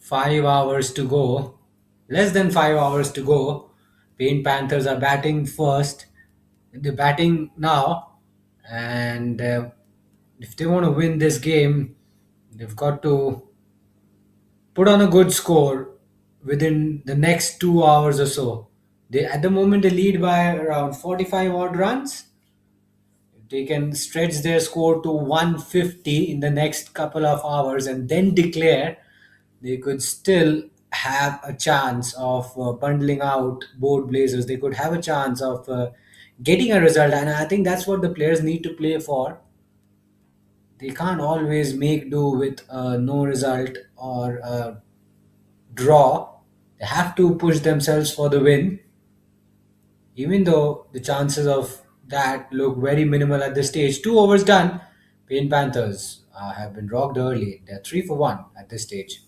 5 hours to go. Less than 5 hours to go. Pain Panthers are batting first. They're batting now, and if they want to win this game, they've got to put on a good score within the next 2 hours or so. They at the moment they lead by around 45 odd runs. If they can stretch their score to 150 in the next couple of hours and then declare, they could still have a chance of bundling out both blazers. They could have a chance of getting a result, and I think that's what the players need to play for. They can't always make do with no result or draw. They have to push themselves for the win, even though the chances of that look very minimal at this stage. 2 overs done. Pain Panthers have been rocked early. They're 3 for 1 at this stage.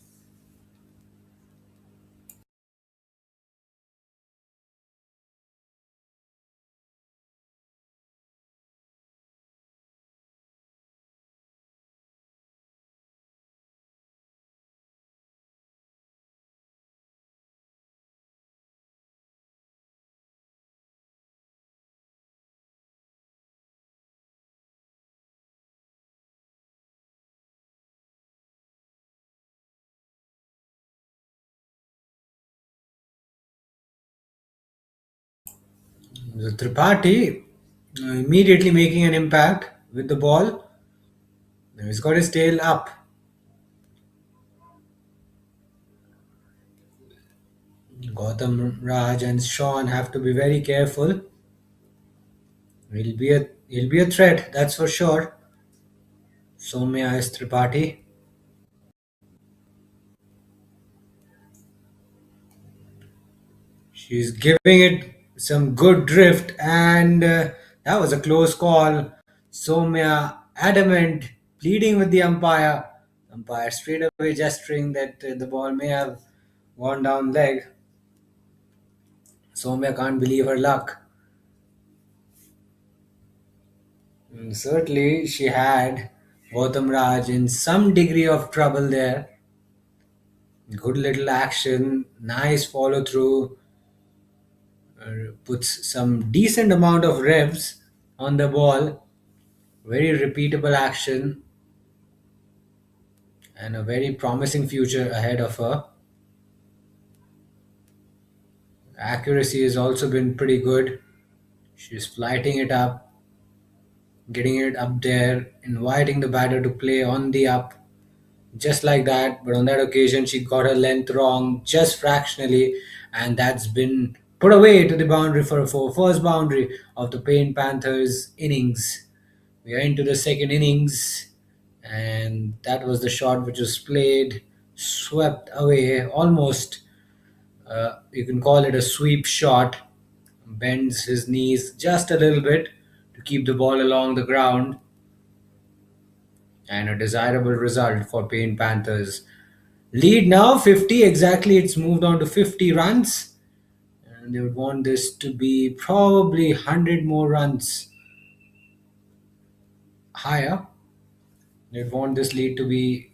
The Tripathi immediately making an impact with the ball. He's got his tail up. Gautam Raj and Sean have to be very careful. He'll be a threat, that's for sure. Soumya is Tripathi. She's giving it some good drift, and that was a close call. Soumya adamant, pleading with the umpire. Umpire straight away gesturing that the ball may have gone down leg. Soumya can't believe her luck. Certainly, she had Gautam Raj in some degree of trouble there. Good little action, nice follow through, puts some decent amount of revs on the ball. Very repeatable action and a very promising future ahead of her. Accuracy has also been pretty good. She's flighting it up, getting it up there, inviting the batter to play on the up, just like that. But on that occasion, she got her length wrong just fractionally, and that's been put away to the boundary for first boundary of the Pain Panthers innings. We are into the second innings, and that was the shot which was played, swept away almost. You can call it a sweep shot. Bends his knees just a little bit to keep the ball along the ground, and a desirable result for Pain Panthers. Lead now 50 exactly. It's moved on to 50 runs, and they would want this to be probably 100 more runs higher. They'd want this lead to be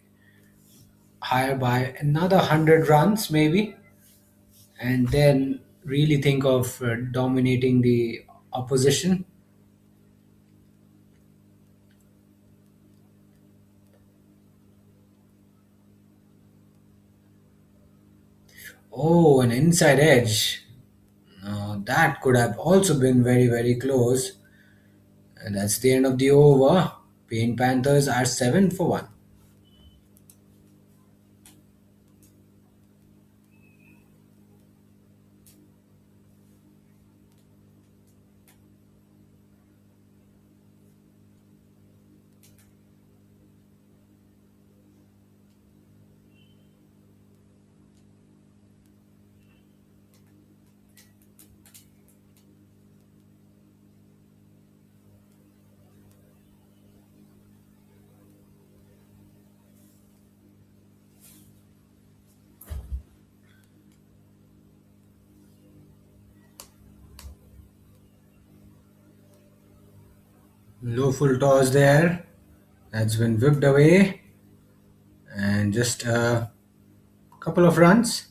higher by another 100 runs, maybe, and then really think of dominating the opposition. Oh, an inside edge. That could have also been very, very close. And that's the end of the over. Pain Panthers are 7 for 1. Low full toss there. That's been whipped away. And just Couple of runs.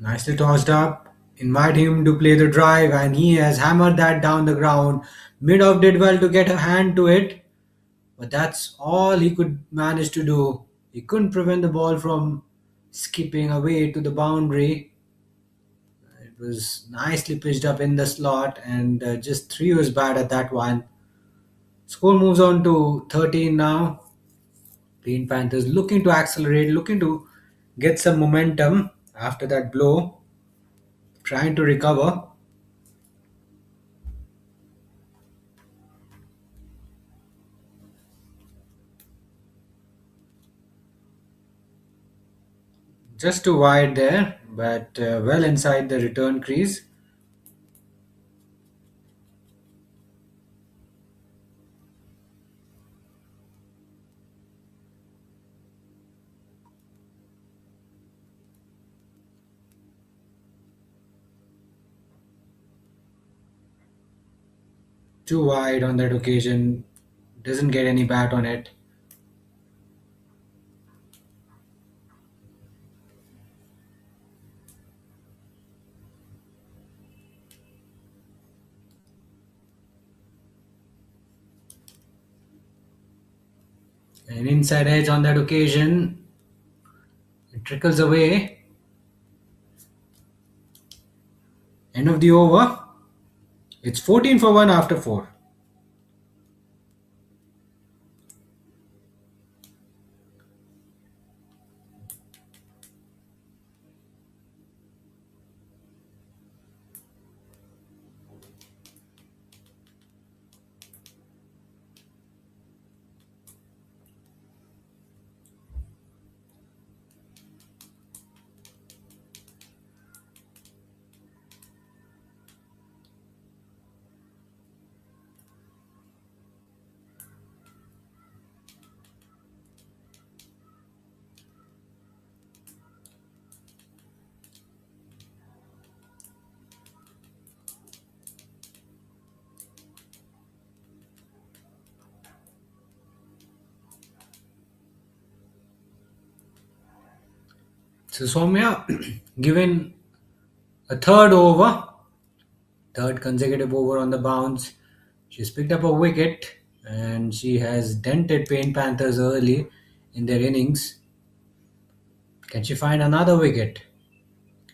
Nicely tossed up. Invite him to play the drive, and he has hammered that down the ground. Mid-off did well to get a hand to it, but that's all he could manage to do. He couldn't prevent the ball from skipping away to the boundary. It was nicely pitched up in the slot, and just three was bad at that one. Score moves on to 13 now. Green Panthers looking to accelerate, looking to get some momentum after that blow, trying to recover. Just too wide there, but well inside the return crease. Too wide on that occasion. Doesn't get any bat on it. An inside edge on that occasion. It trickles away. End of the over. It's 14 for 1 after 4. So Soumya, given a third consecutive over on the bounce. She's picked up a wicket and she has dented Paint Panthers early in their innings. Can she find another wicket?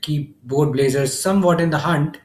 Keep both Blazers somewhat in the hunt.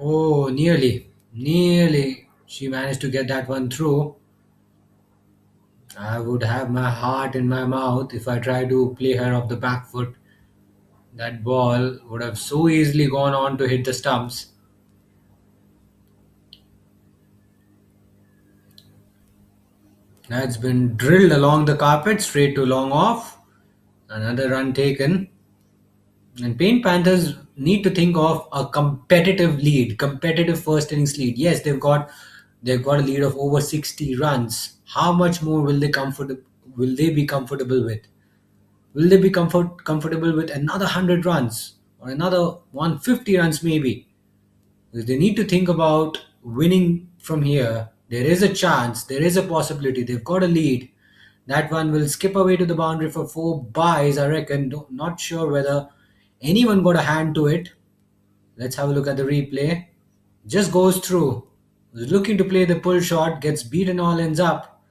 Oh, nearly. She managed to get that one through. I would have my heart in my mouth if I tried to play her off the back foot. That ball would have so easily gone on to hit the stumps. That's been drilled along the carpet straight to long off. Another run taken. And Paint Panthers need to think of a competitive lead, competitive first innings lead. Yes, they've got a lead of over 60 runs. How much more will they be comfortable with? Will they be comfortable with another 100 runs or another 150 runs maybe? Because they need to think about winning from here There is a chance, there is a possibility. They've got a lead. That one will skip away to the boundary for four buys, I reckon. Not sure whether anyone got a hand to it. Let's have a look at the replay. Just goes through. Was looking to play the pull shot, gets beaten all ends up.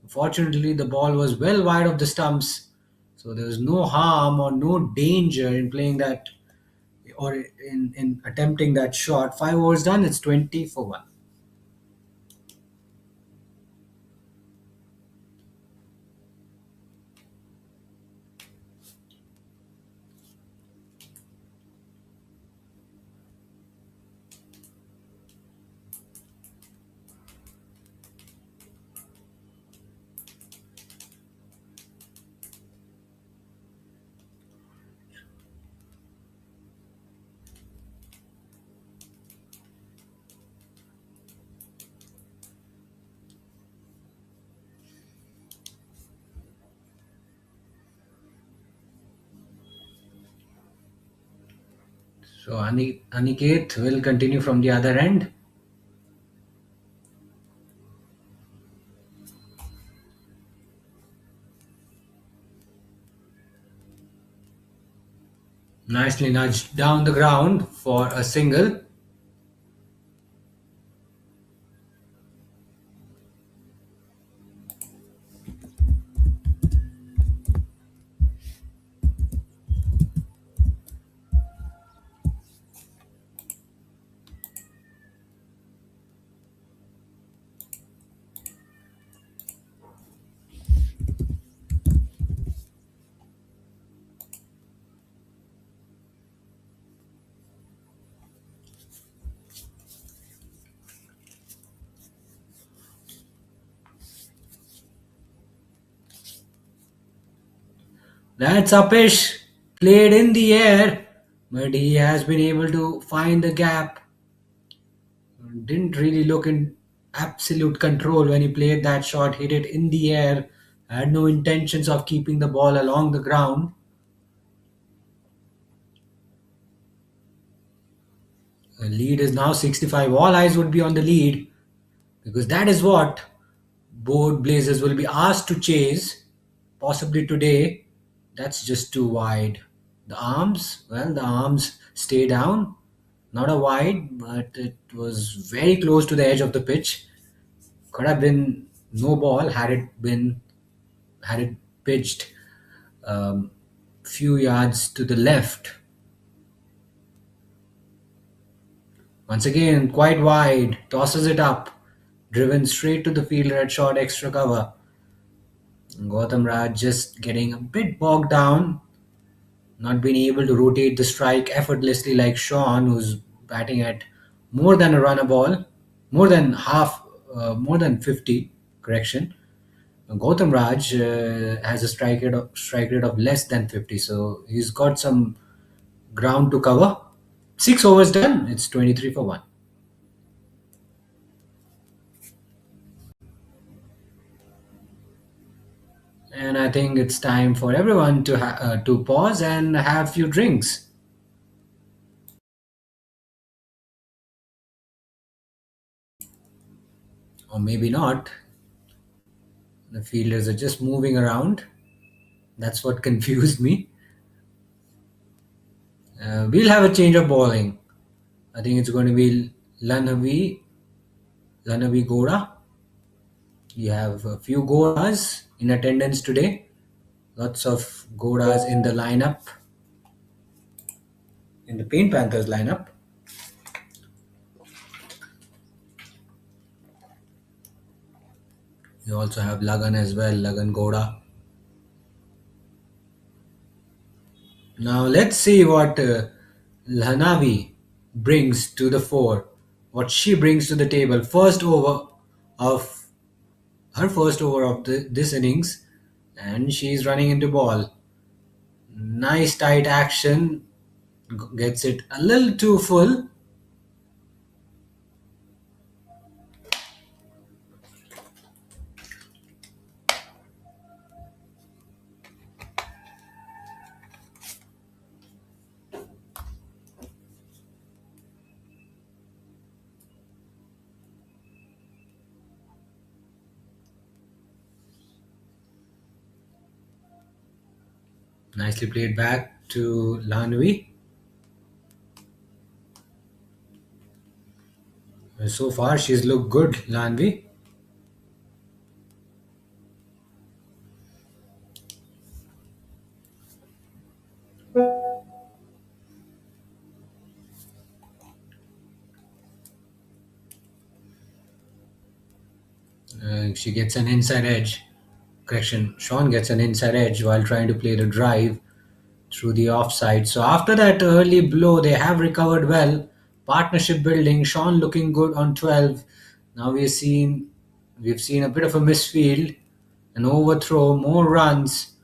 Fortunately, the ball was well wide of the stumps, so there was no harm or no danger in playing that or in attempting that shot. 5 overs done, it's 20 for 1. So Aniket will continue from the other end. Nicely nudged down the ground for a single. That's Upish. Played in the air, but he has been able to find the gap. Didn't really look in absolute control when he played that shot, hit it in the air, had no intentions of keeping the ball along the ground. The lead is now 65. All eyes would be on the lead because that is what both Blazers will be asked to chase, possibly today. That's just too wide. The arms, well, the arms stay down. Not a wide, but it was very close to the edge of the pitch. Could have been no ball had it pitched um, few yards to the left. Once again, quite wide, tosses it up, driven straight to the fielder at short extra cover. Gautam Raj just getting a bit bogged down, not being able to rotate the strike effortlessly like Sean, who's batting at more than a runner ball, more than more than 50, correction. Gautam Raj has a strike rate of less than 50, so he's got some ground to cover. 6 overs done, it's 23 for 1. And I think it's time for everyone to pause and have few drinks, or maybe not. The fielders are just moving around. That's what confused me. We'll have a change of bowling. I think it's going to be Lanavi Goda. We have a few Godas in attendance today. Lots of Godas in the lineup, in the Paint Panthers lineup. We also have Lagan as well, Lagan Goda. Now let's see what Lhanavi brings to the fore, what she brings to the table. Of first over of this innings, and she's running into ball. Nice tight action, gets it a little too full. Nicely played back to Lanvi. So far, she's looked good, Lanvi. She gets an inside edge. Correction, Sean gets an inside edge while trying to play the drive through the offside. So after that early blow, they have recovered well. Partnership building. Sean looking good on 12. Now we've seen a bit of a misfield, an overthrow, more runs,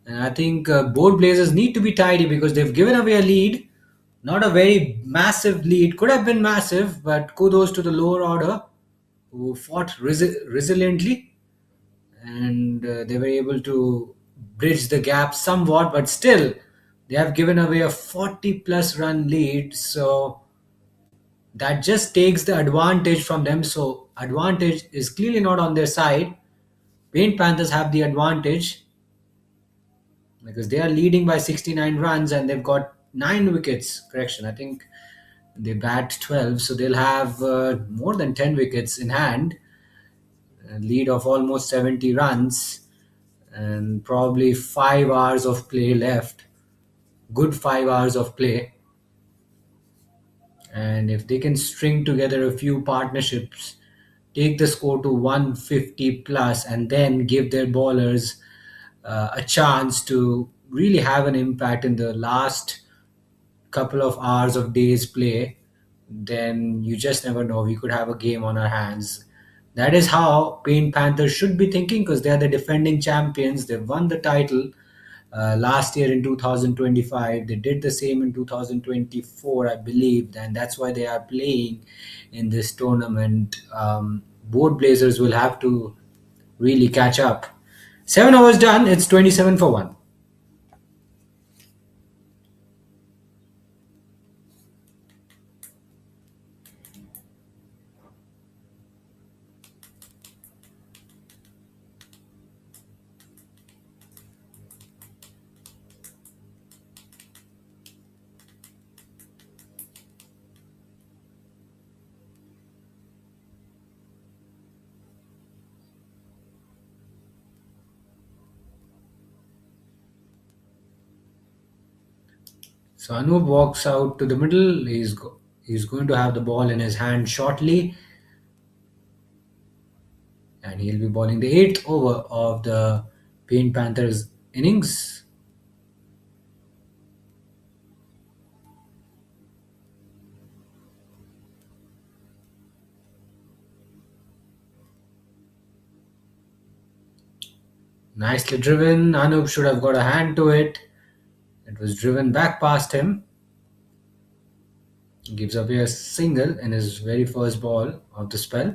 and I think both Blazers need to be tidy because they've given away a lead. Not a very massive lead. Could have been massive, but kudos to the lower order who fought resiliently, and they were able to bridge the gap somewhat, but still they have given away a 40 plus run lead, so that just takes the advantage from them. So advantage is clearly not on their side. Paint Panthers have the advantage because they are leading by 69 runs and they've got 9 wickets. Correction, I think they bat 12, so they'll have more than 10 wickets in hand, a lead of almost 70 runs, and probably 5 hours of play left. Good 5 hours of play. And if they can string together a few partnerships, take the score to 150 plus, and then give their bowlers a chance to really have an impact in the last couple of hours of day's play, then you just never know. We could have a game on our hands. That is how Paint Panthers should be thinking because they are the defending champions. They've won the title last year in 2025. They did the same in 2024, I believe, and that's why they are playing in this tournament. Both Blazers will have to really catch up. 7 overs done, it's 27 for 1. So Anup walks out to the middle. He's going to have the ball in his hand shortly, and he'll be bowling the eighth over of the Paint Panthers innings. Nicely driven. Anup should have got a hand to it. It was driven back past him. Gives away a single in his very first ball of the spell.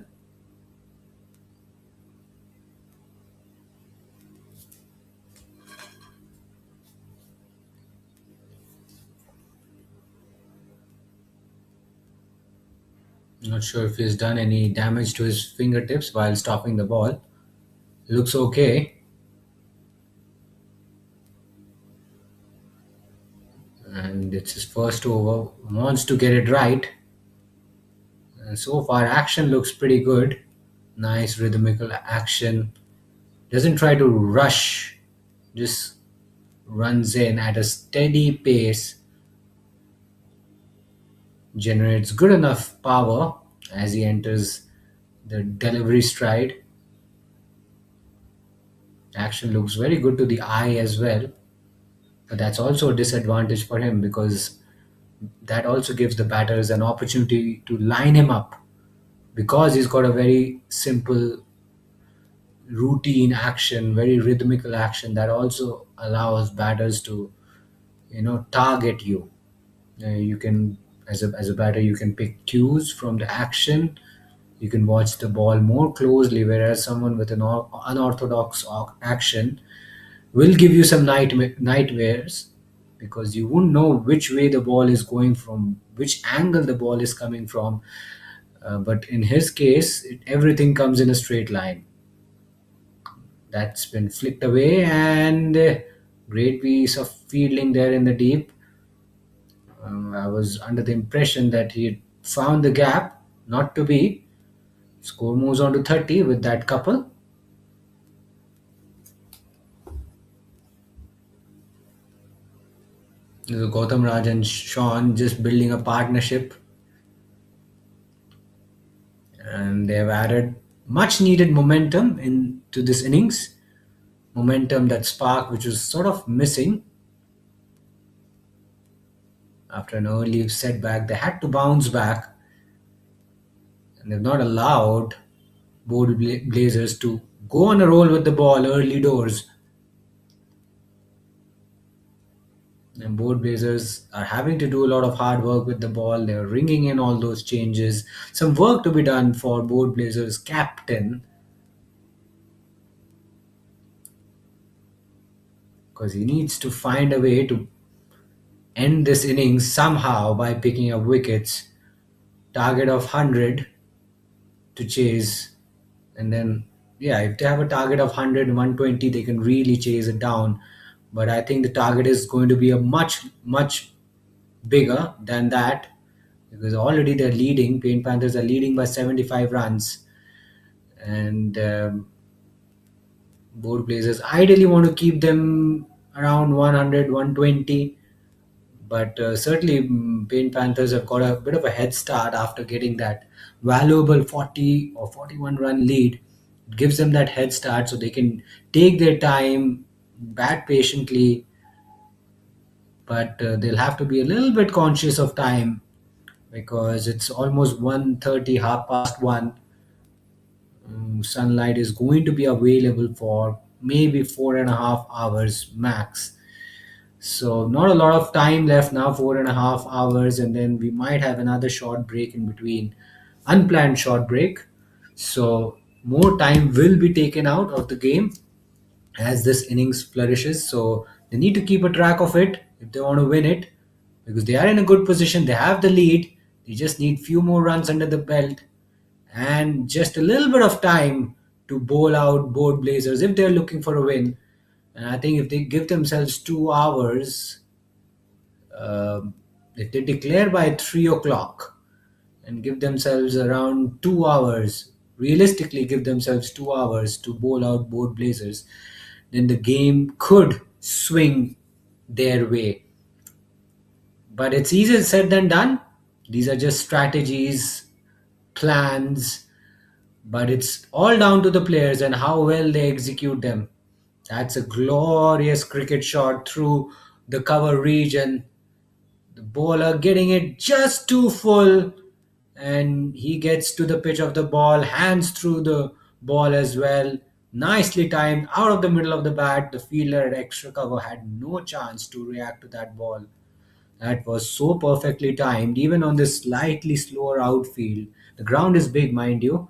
Not sure if he's done any damage to his fingertips while stopping the ball. Looks okay. And it's his first over. Wants to get it right. And so far, action looks pretty good. Nice rhythmical action. Doesn't try to rush, just runs in at a steady pace. Generates good enough power as he enters the delivery stride. Action looks very good to the eye as well, but that's also a disadvantage for him because that also gives the batters an opportunity to line him up because he's got a very simple routine action, very rhythmical action that also allows batters to target you. You can as a batter you can pick cues from the action. You can watch the ball more closely, whereas someone with an unorthodox action will give you some nightmares because you won't know which way the ball is going from, which angle the ball is coming from. But in his case, everything comes in a straight line. That's been flicked away, and Great piece of fielding there in the deep. I was under the impression that he had found the gap. Not to be. Score moves on to 30 with that couple. So Gautam Raj and Sean just building a partnership, and they have added much needed momentum into this innings. Momentum, that spark which was sort of missing after an early setback. They had to bounce back, and they've not allowed Blazers to go on a roll with the ball early doors. And both Blazers are having to do a lot of hard work with the ball. They're ringing in all those changes. Some work to be done for both Blazers captain, because he needs to find a way to end this innings somehow by picking up wickets. Target of 100 to chase, and then yeah, if they have a target of 100, 120, they can really chase it down. But I think the target is going to be a much bigger than that, because already they're leading. Paint Panthers are leading by 75 runs, and both Blazers ideally want to keep them around 100, 120. But certainly, Paint Panthers have got a bit of a head start after getting that valuable 40 or 41 run lead. It gives them that head start so they can take their time, bat patiently, but they'll have to be a little bit conscious of time, because it's almost 1:30, half past 1. Sunlight is going to be available for maybe 4.5 hours max. So not a lot of time left now, 4.5 hours, and then we might have another short break in between, unplanned short break. So more time will be taken out of the game as this innings flourishes. So they need to keep a track of it if they want to win it, because they are in a good position. They have the lead. They just need few more runs under the belt and just a little bit of time to bowl out both Blazers if they're looking for a win. And I think if they give themselves 2 hours, um, if they declare by 3 o'clock and give themselves around 2 hours, realistically give themselves 2 hours to bowl out both Blazers, then the game could swing their way. But it's easier said than done. These are just strategies, plans, but it's all down to the players and how well they execute them. That's a glorious cricket shot through the cover region. The bowler getting it just too full, and he gets to the pitch of the ball, hands through the ball as well. Nicely timed out of the middle of the bat. The fielder at extra cover had no chance to react to that ball. That was so perfectly timed, even on this slightly slower outfield. The ground is big, mind you.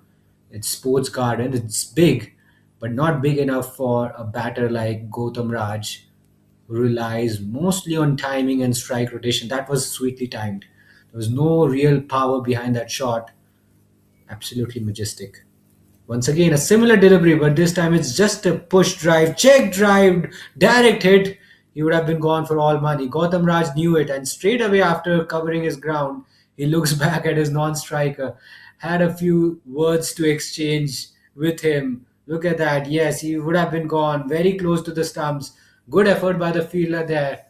It's sports garden, it's big, but not big enough for a batter like Gautam Raj, who relies mostly on timing and strike rotation. That was sweetly timed. There was no real power behind that shot. Absolutely majestic. Once again, a similar delivery, but this time it's just a push drive, check drive, direct hit. He would have been gone for all money. Gautam Raj knew it, and straight away after covering his ground, he looks back at his non striker. Had a few words to exchange with him. Look at that. Yes, he would have been gone very close to the stumps. Good effort by the fielder there.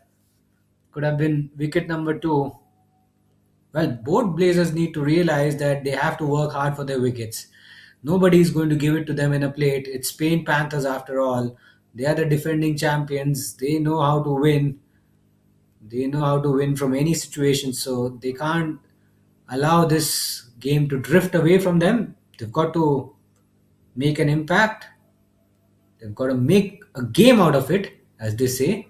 Could have been wicket number two. Well, both Blazers need to realize that they have to work hard for their wickets. Nobody is going to give it to them in a plate. It's Spain Panthers after all. They are the defending champions. They know how to win. They know how to win from any situation. So they can't allow this game to drift away from them. They've got to make an impact. They've got to make a game out of it, as they say.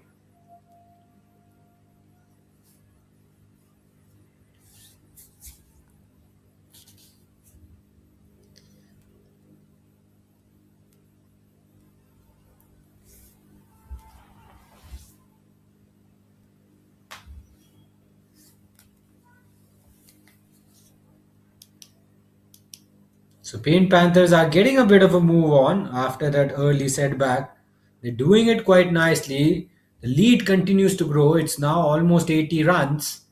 So Paint Panthers are getting a bit of a move on after that early setback. They're doing it quite nicely. The lead continues to grow. It's now almost 80 runs.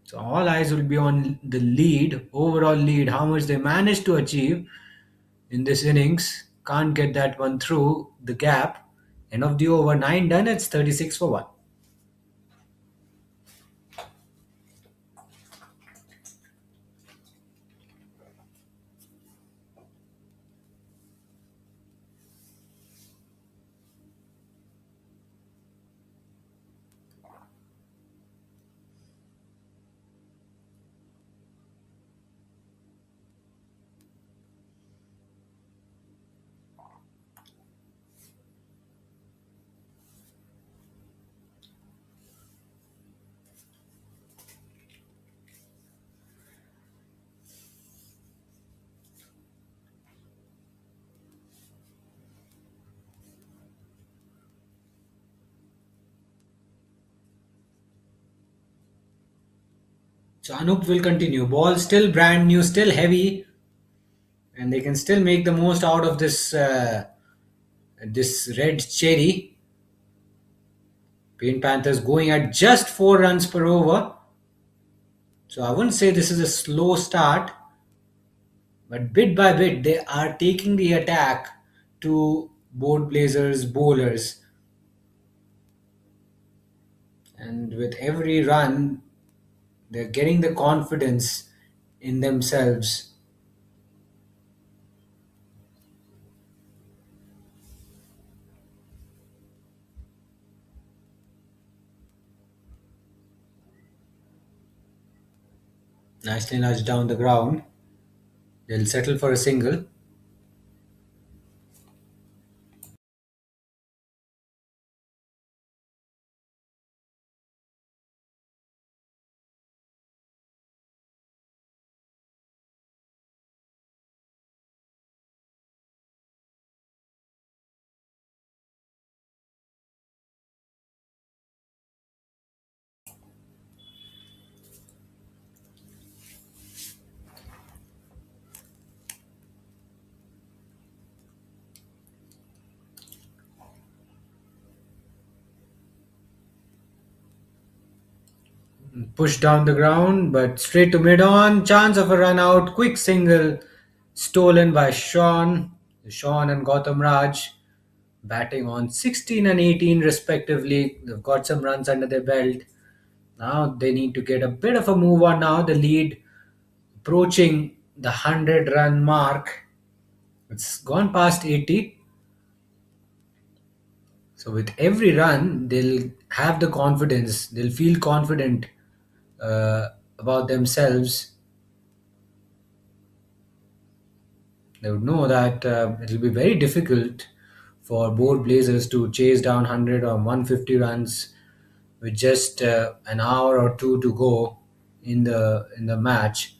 So all eyes will be on the lead, overall lead, how much they managed to achieve in this innings. Can't get that one through the gap. End of the over, 9 done. It's 36 for 1. So Anup will continue. Ball still brand new, still heavy, and they can still make the most out of this red cherry. Paint Panthers going at just 4 runs per over. So I wouldn't say this is a slow start, but bit by bit they are taking the attack to board blazers bowlers, and with every run they're getting the confidence in themselves. Nicely nudged down the ground. They'll settle for a single. Push down the ground, but straight to mid on. Chance of a run out. Quick single stolen by Sean. Sean and Gautam Raj batting on 16 and 18 respectively. They've got some runs under their belt. Now they need to get a bit of a move on now. The lead approaching the 100-run mark. It's gone past 80. So with every run, they'll have the confidence. They'll feel confident about themselves. They would know that it'll be very difficult for both Blazers to chase down 100 or 150 runs with just an hour or two to go in the match.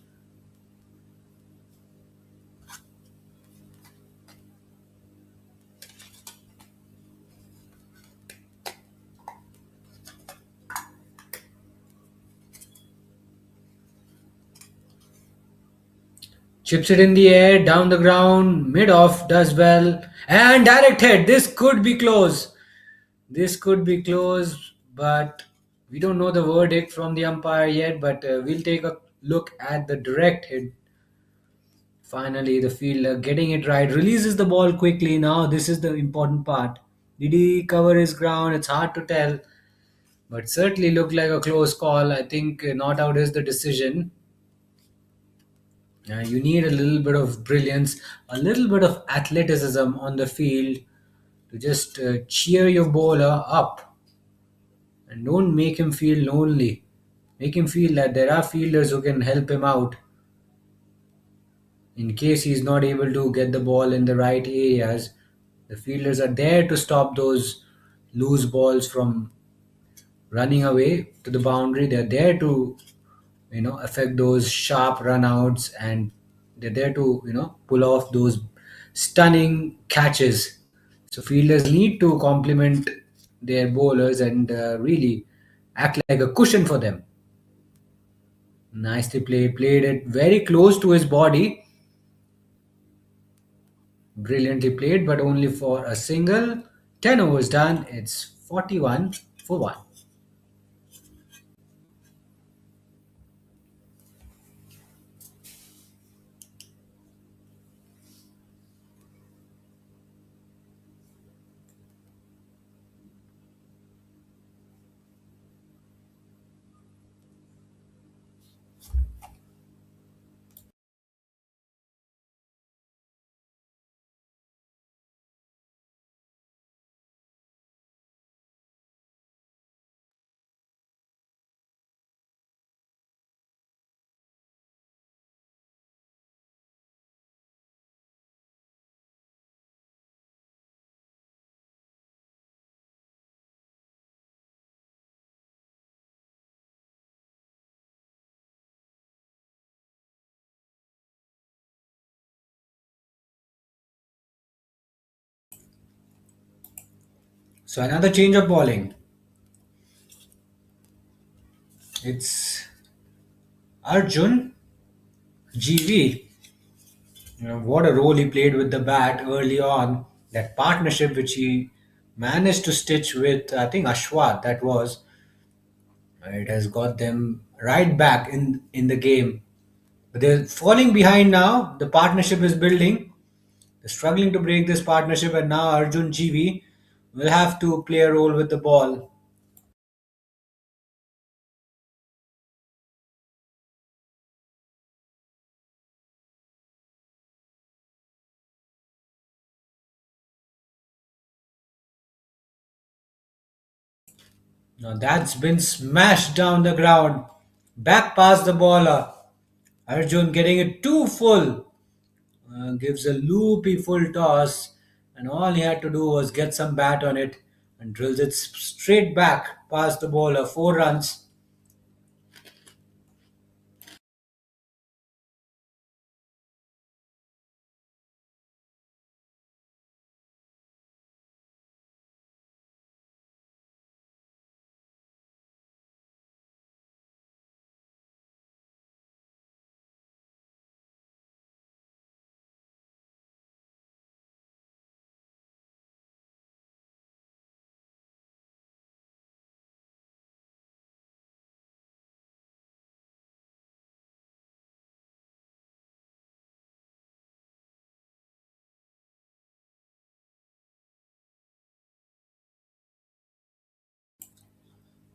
Chips it in the air, down the ground, mid off, does well, and direct hit. This could be close. This could be close, but we don't know the verdict from the umpire yet. But we'll take a look at the direct hit. Finally, the fielder getting it right, releases the ball quickly. Now, this is the important part. Did he cover his ground? It's hard to tell, but certainly looked like a close call. I think not out is the decision. You need a little bit of brilliance, a little bit of athleticism on the field to just cheer your bowler up and don't make him feel lonely. Make him feel that there are fielders who can help him out in case he's not able to get the ball in the right areas. The fielders are there to stop those loose balls from running away to the boundary. They're there to affect those sharp runouts, and they're there to pull off those stunning catches. So fielders need to complement their bowlers and really act like a cushion for them. Nicely played it very close to his body. Brilliantly played, but only for a single. 10 overs done. It's 41 for 1. So another change of bowling. It's Arjun GV. What a role he played with the bat early on. That partnership which he managed to stitch with, I think, Ashwat, that was, it has got them right back in the game. But they're falling behind now. The partnership is building. They're struggling to break this partnership, and now Arjun GV will have to play a role with the ball. Now that's been smashed down the ground. Back past the bowler. Arjun getting it too full. Gives a loopy full toss, and all he had to do was get some bat on it and drills it straight back past the bowler. 4 runs.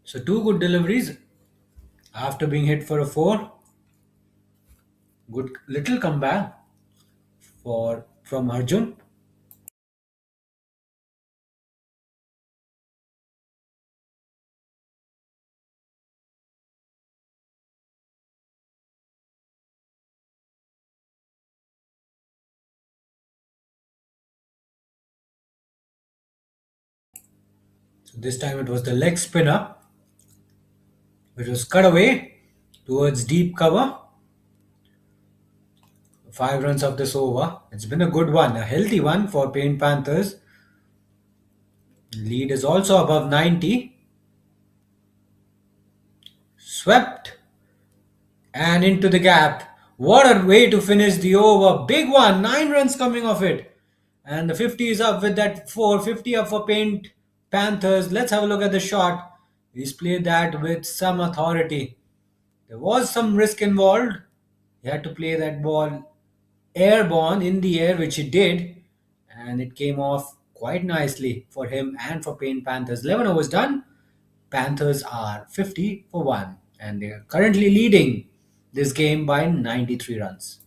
So two good deliveries after being hit for a four. Good little comeback for from Arjun. So this time it was the leg spinner, which was cut away towards deep cover. 5 runs of this over. It's been a good one, a healthy one for Paint Panthers. Lead is also above 90. Swept and into the gap. What a way to finish the over. Big one. 9 runs coming off it. And the 50 is up with that 450 up for Paint Panthers. Let's have a look at the shot. He's played that with some authority. There was some risk involved. He had to play that ball airborne in the air, which he did, and it came off quite nicely for him and for Paint Panthers. 11 overs done. Panthers are 50 for 1, and they are currently leading this game by 93 runs.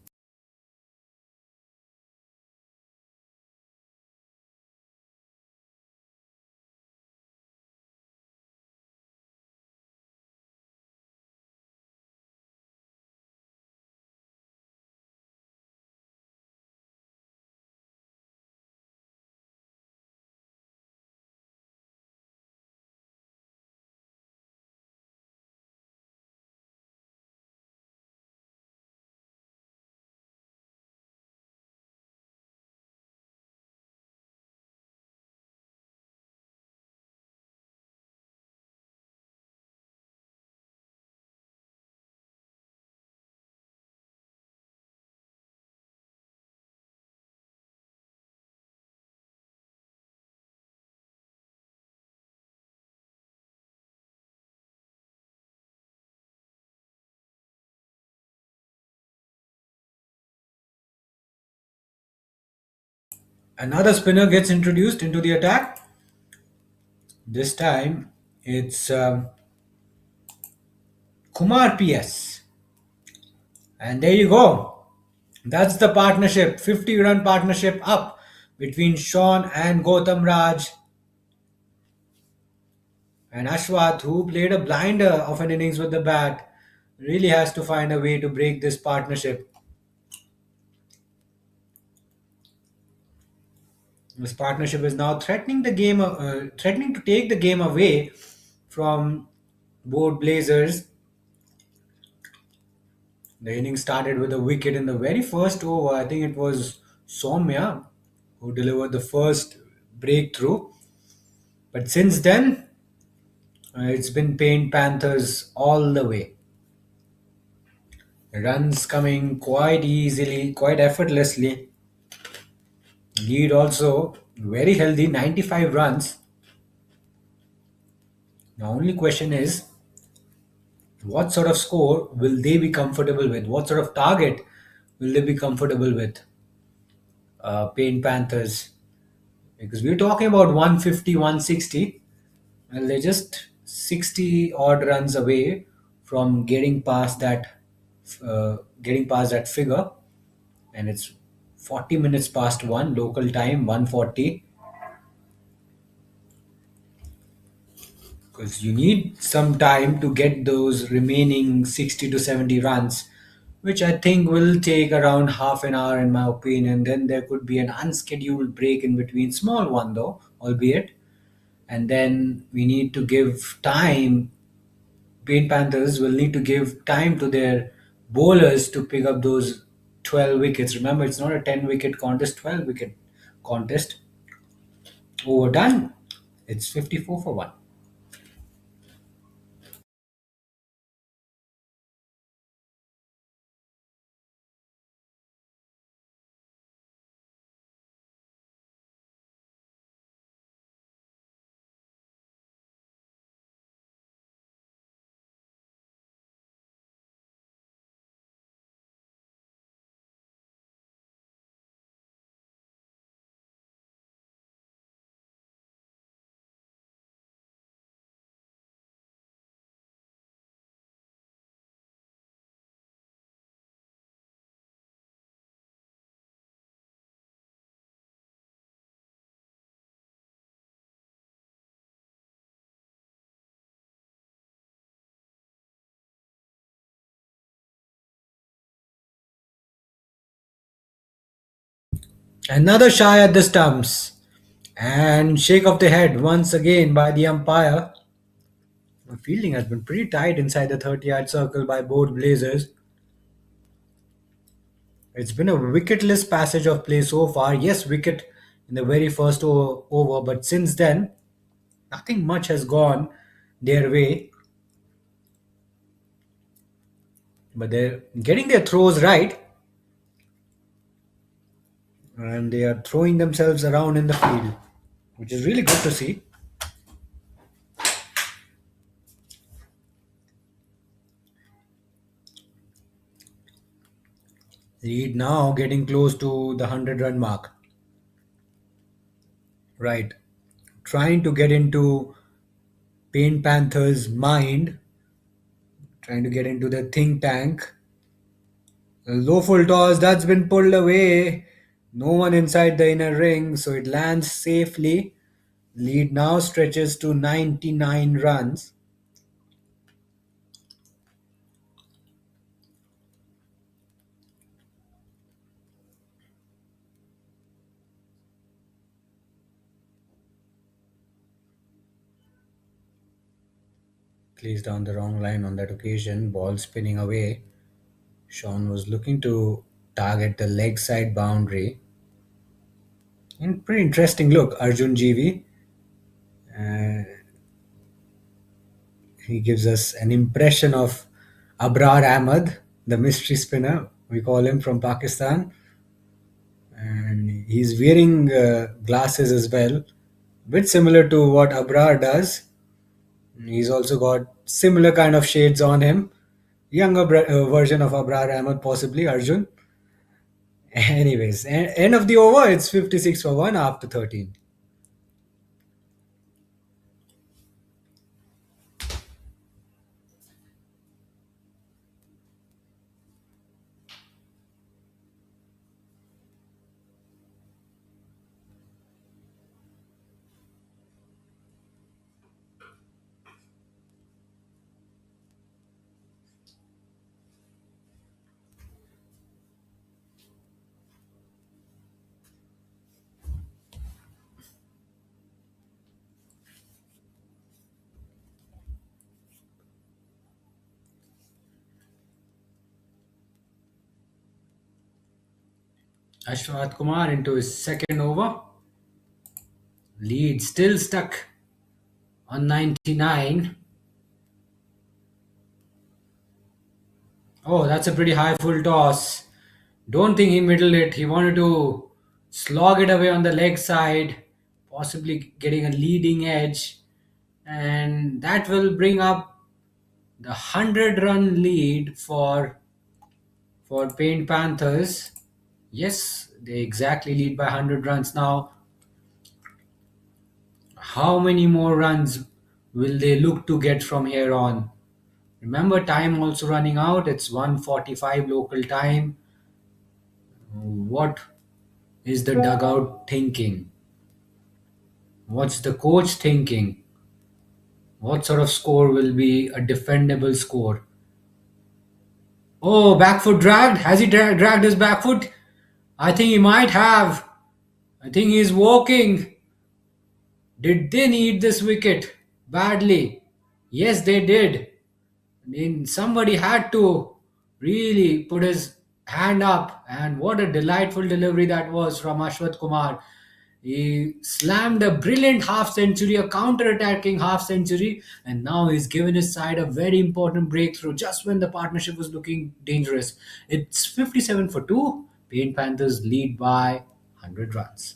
Another spinner gets introduced into the attack. This time it's Kumar PS. And there you go. That's the partnership, 50-run partnership up between Sean and Gautam Raj and Ashwath, who played a blinder of an innings with the bat, really has to find a way to break this partnership. This partnership is now threatening the game, threatening to take the game away from both Blazers. The inning started with a wicket in the very first over. I think it was Soumya who delivered the first breakthrough. But since then, it's been Paint Panthers all the way. Runs coming quite easily, quite effortlessly. Lead also very healthy, 95 runs. The only question is, what sort of score will they be comfortable with? What sort of target will they be comfortable with? Paint Panthers. Because we're talking about 150, 160. And they're just 60 odd runs away from getting past that figure, and it's 40 minutes past 1 local time, 140, because you need some time to get those remaining 60 to 70 runs, which I think will take around half an hour in my opinion. Then there could be an unscheduled break in between, small one though, albeit, and then we need to give time. Paint Panthers will need to give time to their bowlers to pick up those 12 wickets. Remember, it's not a 10 wicket contest, 12 wicket contest. Overdone. It's 54 for 1. Another shy at the stumps. And shake of the head once again by the umpire. The fielding has been pretty tight inside the 30-yard circle by both Blazers. It's been a wicketless passage of play so far. Yes, wicket in the very first over, but since then, nothing much has gone their way. But they're getting their throws right, and they are throwing themselves around in the field, which is really good to see. Lead now getting close to the 100-run mark. Right. Trying to get into Paint Panther's mind, trying to get into the think tank. A low full toss that's been pulled away. No one inside the inner ring, so it lands safely. Lead now stretches to 99 runs. Plays down the wrong line on that occasion. Ball spinning away. Sean was looking to target the leg side boundary. And pretty interesting look, Arjun GV. Uh, he gives us an impression of Abrar Ahmed, the mystery spinner, we call him, from Pakistan. And he's wearing glasses as well, bit similar to what Abrar does. He's also got similar kind of shades on him. Younger version of Abrar Ahmed, possibly Arjun. Anyways, end of the over, it's 56 for 1 after 13. Ashwat Kumar into his second over. Lead still stuck on 99. Oh, that's a pretty high full toss. Don't think he middled it. He wanted to slog it away on the leg side, possibly getting a leading edge. And that will bring up the 100-run lead for Paint Panthers. Yes, they exactly lead by 100 runs now. How many more runs will they look to get from here on? Remember, time also running out. It's 1:45 local time. What is the dugout thinking? What's the coach thinking? What sort of score will be a defendable score? Oh, back foot dragged. Has he dragged his back foot? I think he might have. I think he's walking. Did they need this wicket badly? Yes, they did. I mean, somebody had to really put his hand up, and what a delightful delivery that was from Ashwat Kumar. He slammed a brilliant half century, a counter attacking half century, and now he's given his side a very important breakthrough just when the partnership was looking dangerous. It's 57 for 2. Paint Panthers lead by 100 runs.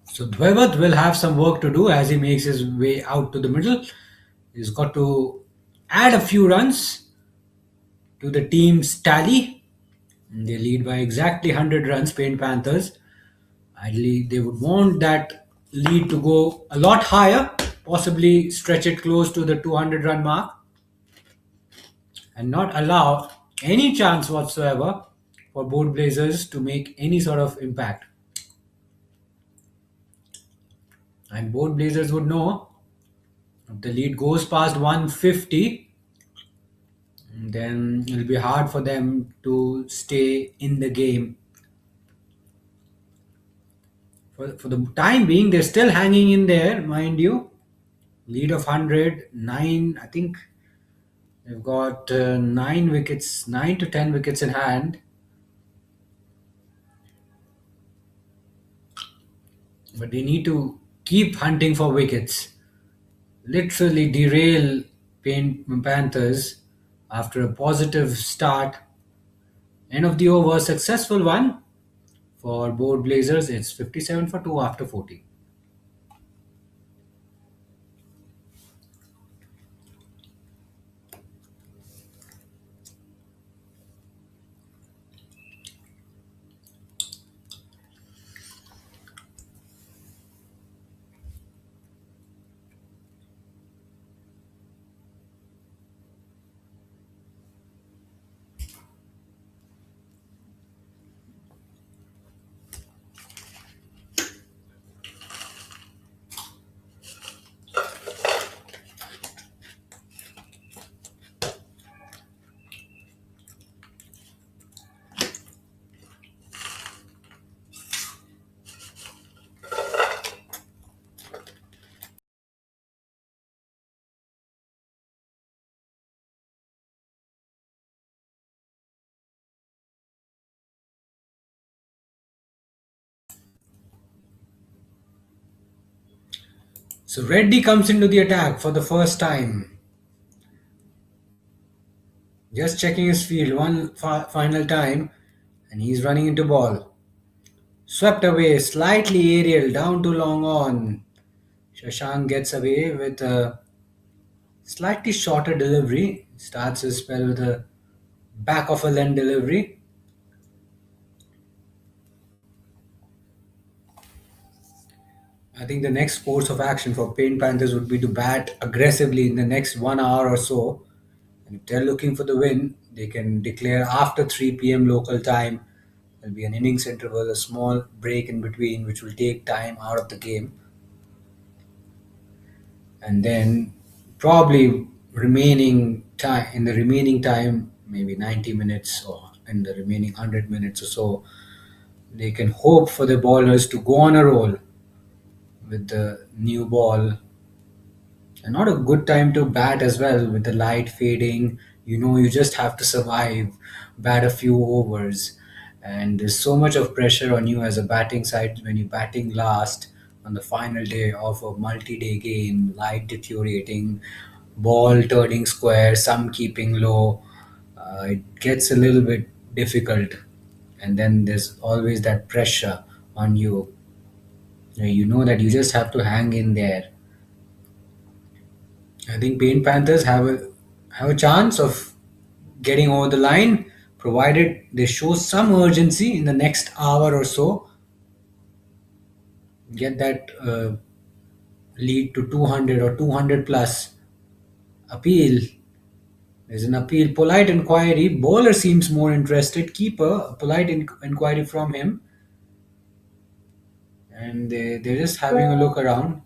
So Dwevat will have some work to do as he makes his way out to the middle. He's got to add a few runs to the team's tally. They lead by exactly 100 runs, Paint Panthers. Ideally, they would want that lead to go a lot higher, possibly stretch it close to the 200 run mark, and not allow any chance whatsoever for both Blazers to make any sort of impact. And both Blazers would know if the lead goes past 150, then it'll be hard for them to stay in the game. For the time being, they're still hanging in there, mind you. Lead of 100, 9, I think they've got 9 wickets, 9 to 10 wickets in hand. But they need to keep hunting for wickets. Literally derail Panthers after a positive start. End of the over, successful one for both Blazers. It's 57 for 2 after 40. So Reddy comes into the attack for the first time. Just checking his field one final time, and he's running into ball. Swept away, slightly aerial, down to long on. Shashank gets away with a slightly shorter delivery. Starts his spell with a back of a length delivery. I think the next course of action for Paint Panthers would be to bat aggressively in the next 1 hour or so. And if they're looking for the win, they can declare after 3 p.m. local time. There'll be an innings interval, a small break in between, which will take time out of the game. And then probably remaining time in the remaining time, maybe 90 minutes or in the remaining 100 minutes or so, they can hope for the bowlers to go on a roll with the new ball. And not a good time to bat as well with the light fading. You just have to survive, bat a few overs. And there's so much of pressure on you as a batting side when you're batting last on the final day of a multi day game, light deteriorating, ball turning square, some keeping low. It gets a little bit difficult. And then there's always that pressure on you. You know that you just have to hang in there. I think Paint Panthers have a chance of getting over the line, provided they show some urgency in the next hour or so. Get that lead to 200 or 200 plus. Appeal. There's an appeal. Polite inquiry. Bowler seems more interested. Keeper. Polite inquiry from him. And they're just having a look around.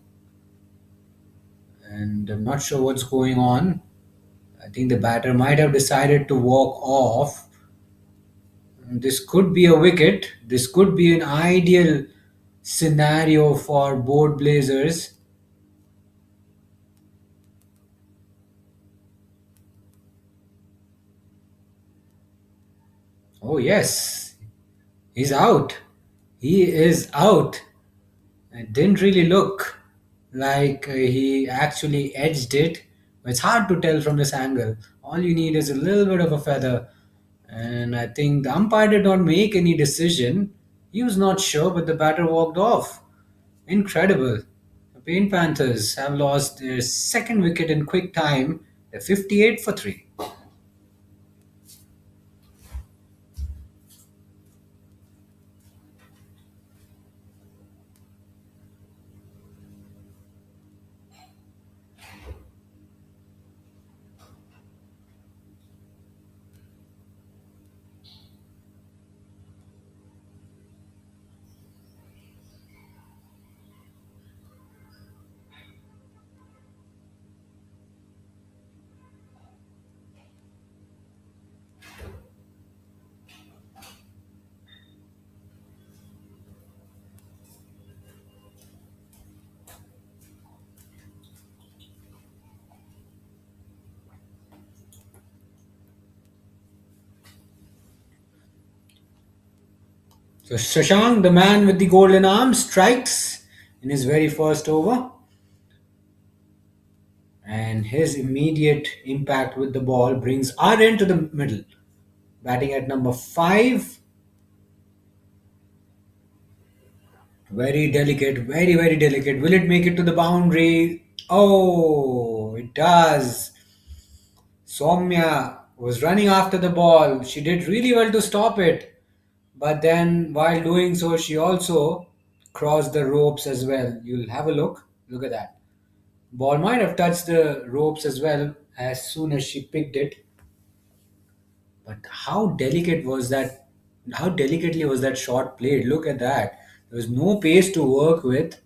And I'm not sure what's going on. I think the batter might have decided to walk off. This could be a wicket. This could be an ideal scenario for board blazers. Oh, yes, he's out. He is out. It didn't really look like he actually edged it. It's hard to tell from this angle. All you need is a little bit of a feather. And I think the umpire did not make any decision. He was not sure, but the batter walked off. Incredible. The Paint Panthers have lost their second wicket in quick time. They're 58 for 3. So Shashank, the man with the golden arm, strikes in his very first over. And his immediate impact with the ball brings Aryan to the middle. Batting at number 5. Very delicate, very, very delicate. Will it make it to the boundary? Oh, it does. Soumya was running after the ball. She did really well to stop it. But then, while doing so, she also crossed the ropes as well. You'll have a look. Look at that. Ball might have touched the ropes as well as soon as she picked it. But how delicate was that? How delicately was that shot played? Look at that. There was no pace to work with.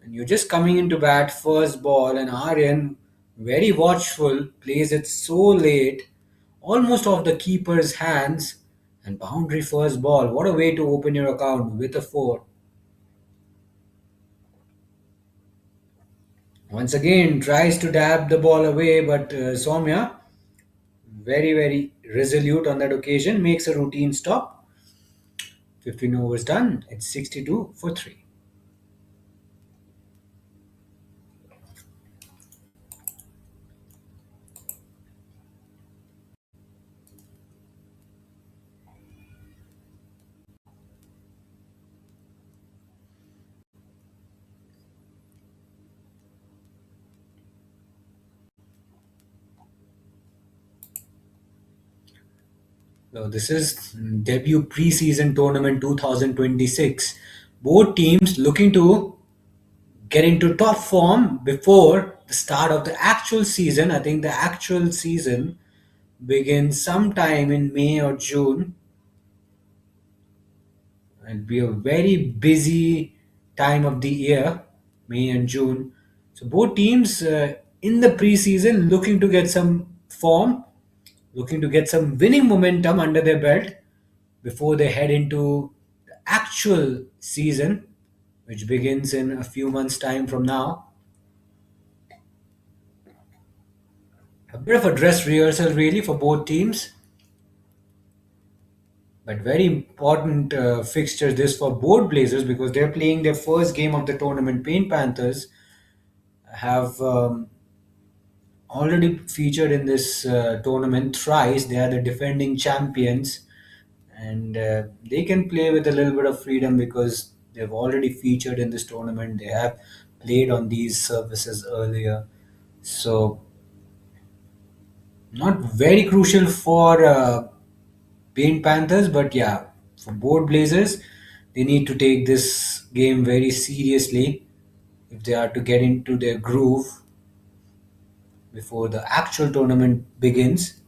And you're just coming into bat, first ball, and Aryan, very watchful, plays it so late, almost off the keeper's hands, and boundary first ball. What a way to open your account with a 4. Once again, tries to dab the ball away, but Soumya, very, very resolute on that occasion, makes a routine stop. 15 overs done. It's 62 for 3. So this is debut preseason tournament 2026. Both teams looking to get into top form before the start of the actual season. I think the actual season begins sometime in May or June. It'll be a very busy time of the year, May and June. So both teams in the preseason looking to get some form, looking to get some winning momentum under their belt before they head into the actual season, which begins in a few months' time from now. A bit of a dress rehearsal, really, for both teams, but very important fixture this for both Blazers because they're playing their first game of the tournament. Paint Panthers have already featured in this tournament thrice. They are the defending champions, and they can play with a little bit of freedom because they've already featured in this tournament. They have played on these surfaces earlier, so not very crucial for Paint Panthers, but yeah, for both Blazers, they need to take this game very seriously if they are to get into their groove before the actual tournament begins.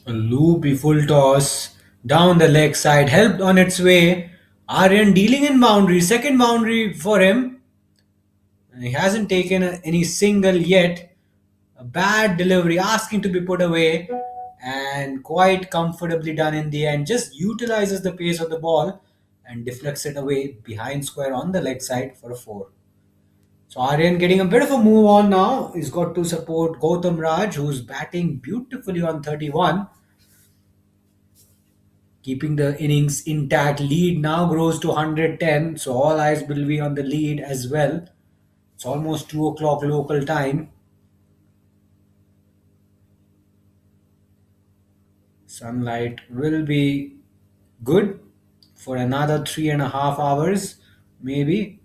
A loopy full toss down the leg side, helped on its way. Aryan dealing in boundary, second boundary for him. And he hasn't taken any single yet. A bad delivery, asking to be put away, and quite comfortably done in the end. Just utilizes the pace of the ball and deflects it away behind square on the leg side for a four. So Aryan getting a bit of a move on now. He's got to support Gautam Raj, who's batting beautifully on 31, keeping the innings intact. Lead now grows to 110, so all eyes will be on the lead as well. It's almost 2 o'clock local time. Sunlight will be good for another 3.5 hours, maybe.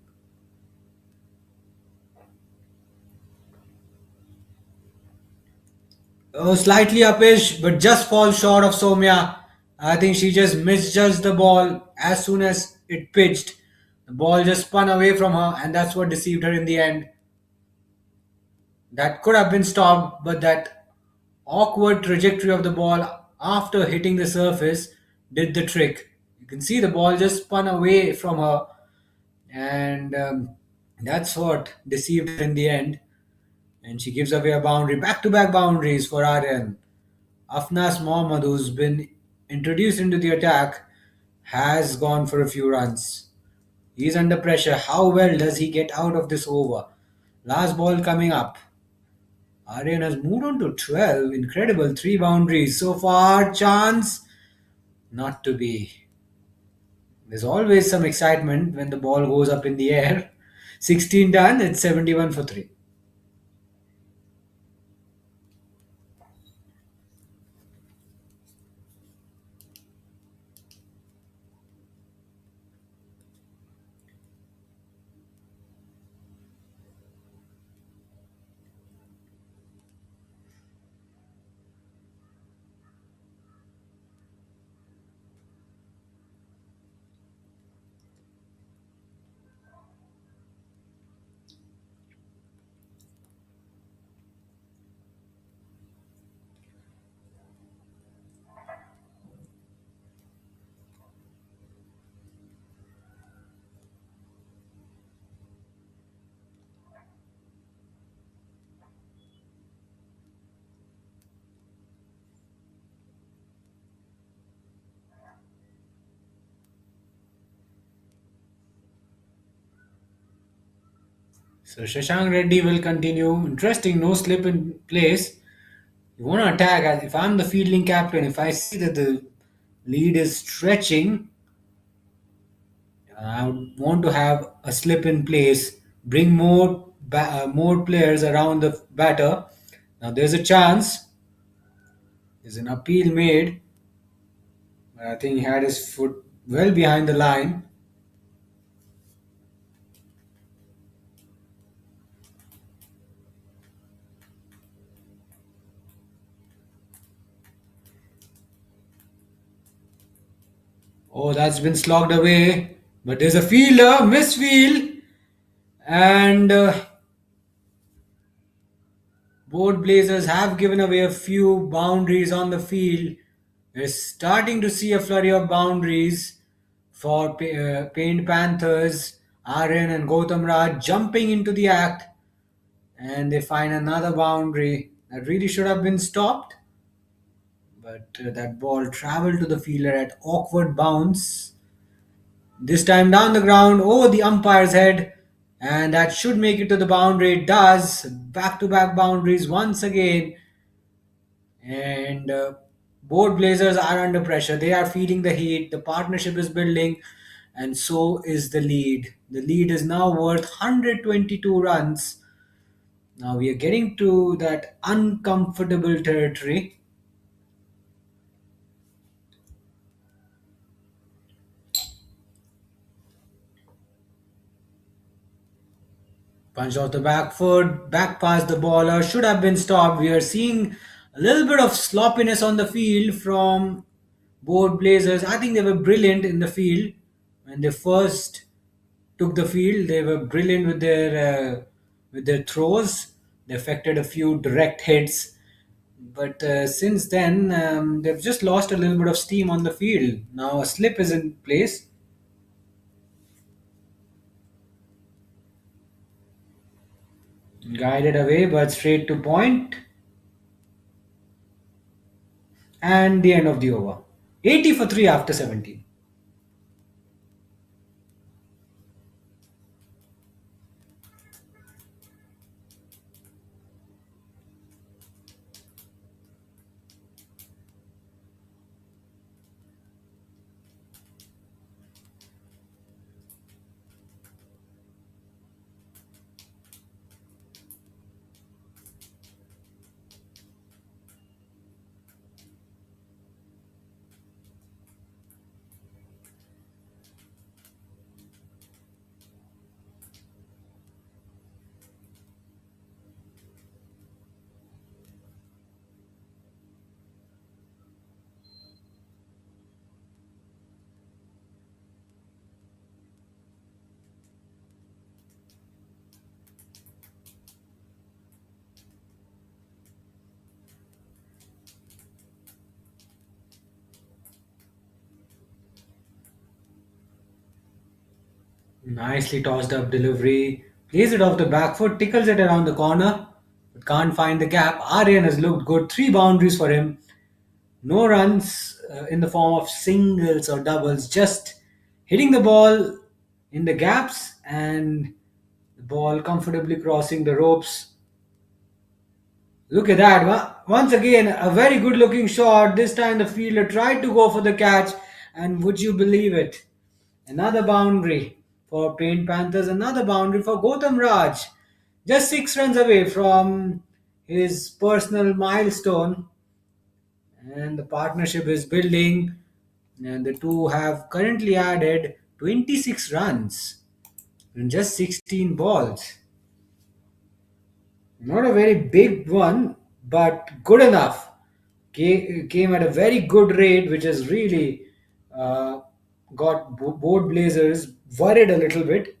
Oh, slightly uppish, but just falls short of Somya. I think she just misjudged the ball as soon as it pitched. The ball just spun away from her, and that's what deceived her in the end. That could have been stopped, but that awkward trajectory of the ball after hitting the surface did the trick. You can see the ball just spun away from her, and that's what deceived her in the end. And she gives away a boundary, back to back boundaries for Aryan. Afnas Mohammad, who's been introduced into the attack, has gone for a few runs. He's under pressure. How well does he get out of this over? Last ball coming up. Aryan has moved on to 12. Incredible. Three boundaries so far. Chance not to be. There's always some excitement when the ball goes up in the air. 16 done. It's 71 for 3. So Shashank Reddy will continue. Interesting, no slip in place. You want to attack. If I'm the fielding captain, if I see that the lead is stretching, I would want to have a slip in place, bring more more players around the batter. Now there's a chance. There's an appeal made. I think he had his foot well behind the line. Oh, that's been slogged away. But there's a fielder, misfield, and both Blazers have given away a few boundaries on the field. We're starting to see a flurry of boundaries for Paint Panthers. Aryan and Gautam Raj jumping into the act, and they find another boundary that really should have been stopped. But that ball traveled to the fielder at awkward bounce. This time down the ground, over the umpire's head, and that should make it to the boundary. It does. Back to back boundaries once again, and both Blazers are under pressure. They are feeling the heat. The partnership is building, and so is the lead. The lead is now worth 122 runs. Now we are getting to that uncomfortable territory. Punched off the back foot, back past the baller, should have been stopped. We are seeing a little bit of sloppiness on the field from both Blazers. I think they were brilliant in the field when they first took the field. They were brilliant with their throws. They affected a few direct hits, but since then they've just lost a little bit of steam on the field. Now a slip is in place, guided away, but straight to point, and the end of the over. 80 for 3 after 17. Nicely tossed up delivery. Plays it off the back foot, tickles it around the corner, but can't find the gap. Aryan has looked good. Three boundaries for him. No runs in the form of singles or doubles, just hitting the ball in the gaps and the ball comfortably crossing the ropes. Look at that. Once again, a very good looking shot. This time the fielder tried to go for the catch, and would you believe it? Another boundary for Paint Panthers, another boundary for Gautam Raj. Just 6 runs away from his personal milestone, and the partnership is building. And the two have currently added 26 runs in just 16 balls. Not a very big one, but good enough. Came at a very good rate, which has really uh, got both Blazers worried a little bit.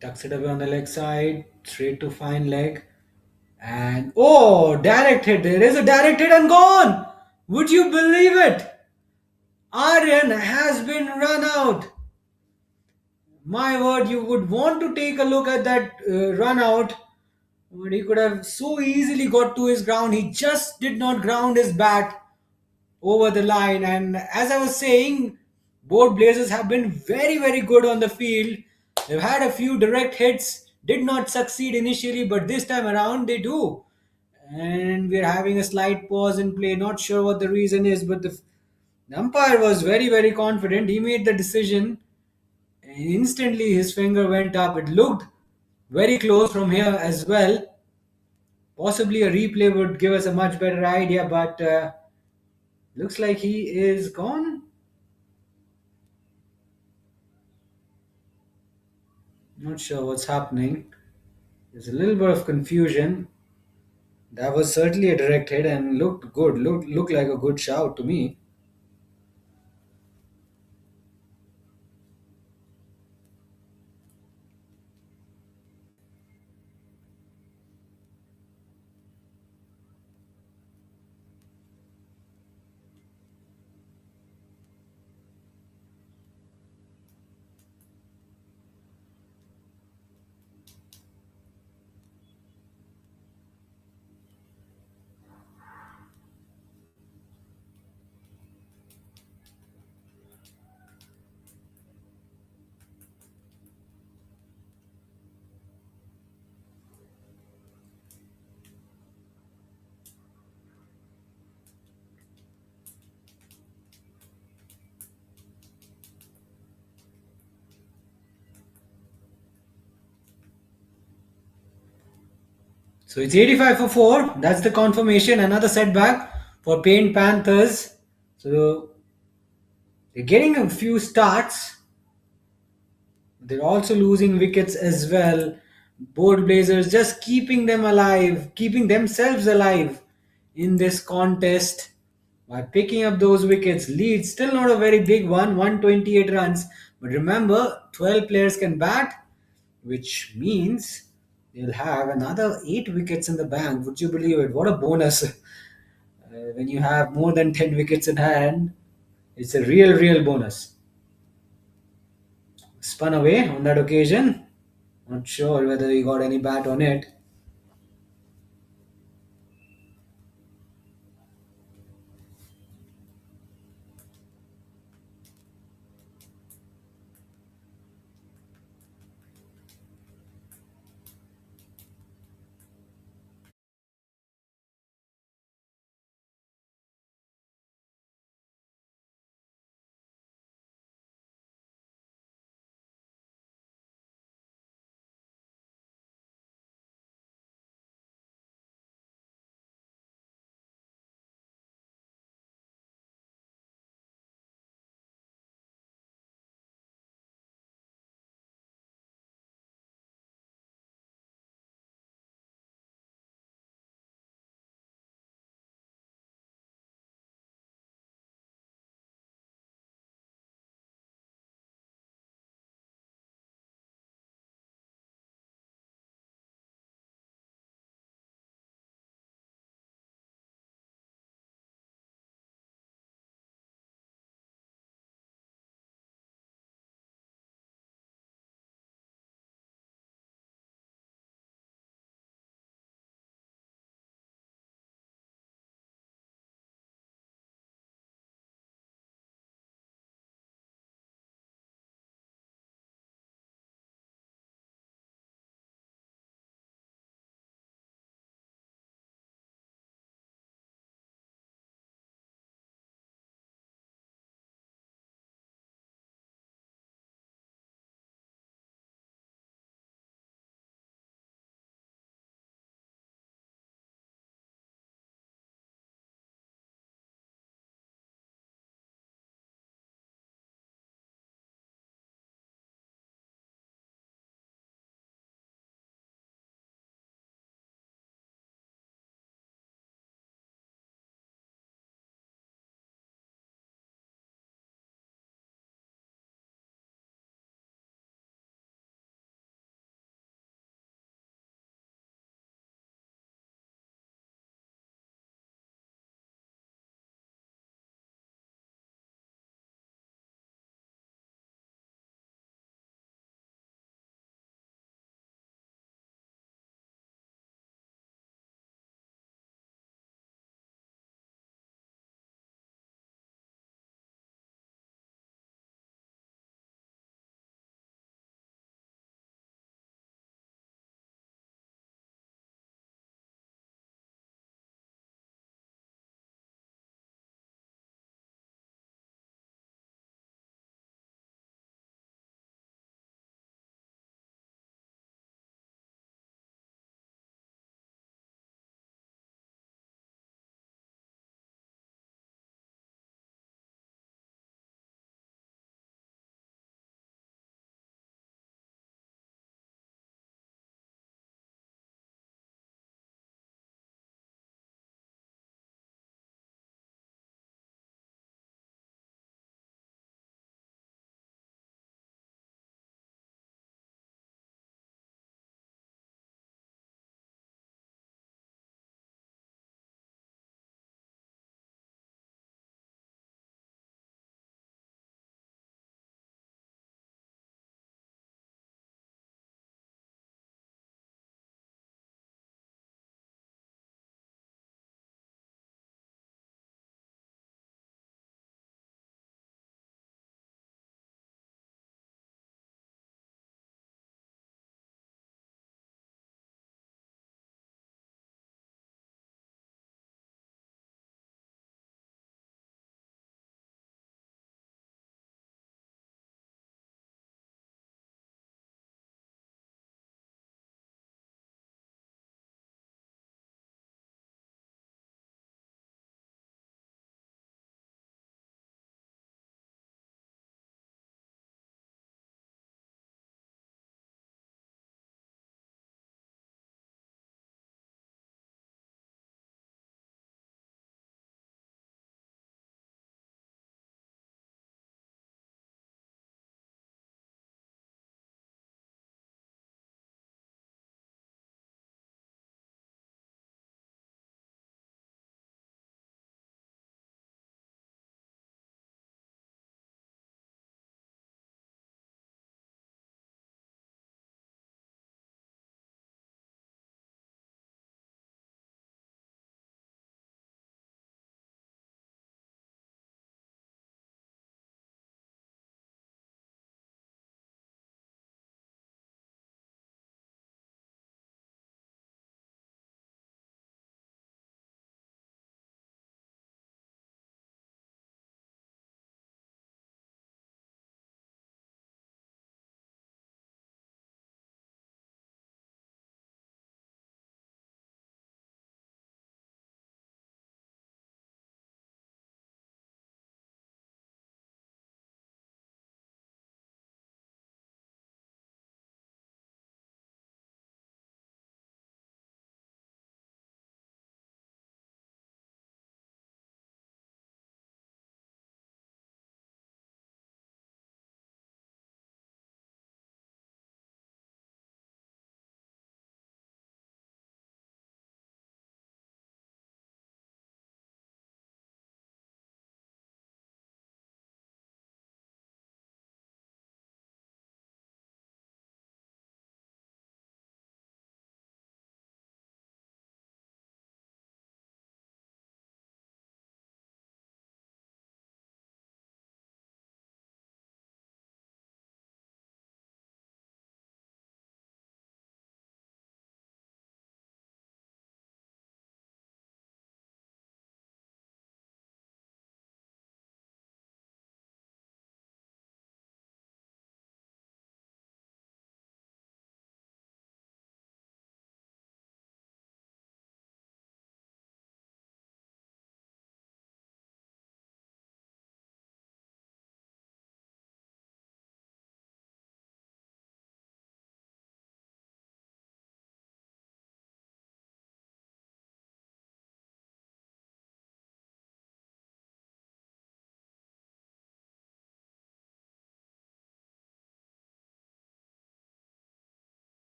Tucks it away on the leg side, straight to fine leg. And oh, direct hit. There is a direct hit and gone. Would you believe it? Aryan has been run out. My word, you would want to take a look at that run out. But he could have so easily got to his ground. He just did not ground his bat over the line. And as I was saying, both Blazers have been very, very good on the field. They've had a few direct hits, did not succeed initially, but this time around they do. And we're having a slight pause in play. Not sure what the reason is, but the umpire was very, very confident. He made the decision, and instantly his finger went up. It looked very close from here as well. Possibly a replay would give us a much better idea, but looks like he is gone. Not sure what's happening. There's a little bit of confusion. That was certainly a direct hit and looked good. Looked like a good shout to me. So it's 85 for 4. That's the confirmation. Another setback for Paint Panthers. So they're getting a few starts. They're also losing wickets as well. Both Blazers just keeping them alive, keeping themselves alive in this contest by picking up those wickets. Lead still not a very big one, 128 runs. But remember, 12 players can bat, which means they'll have another 8 wickets in the bank. Would you believe it? What a bonus! When you have more than 10 wickets in hand, it's a real, real bonus. Spun away on that occasion. Not sure whether he got any bat on it.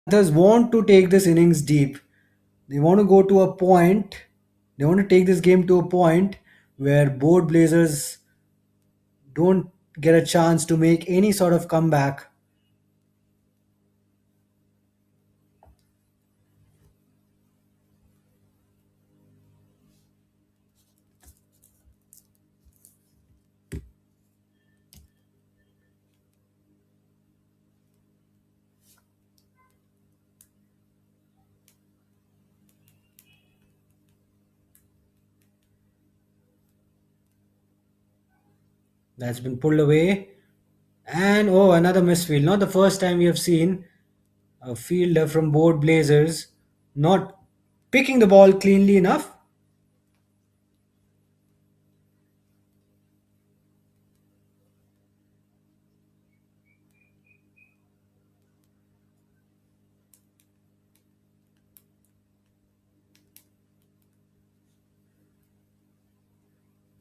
Panthers want to take this innings deep. They want to go to a point. They want to take this game to a point where both Blazers don't get a chance to make any sort of comeback. That's been pulled away. And oh, another misfield. Not the first time we have seen a fielder from both Blazers not picking the ball cleanly enough.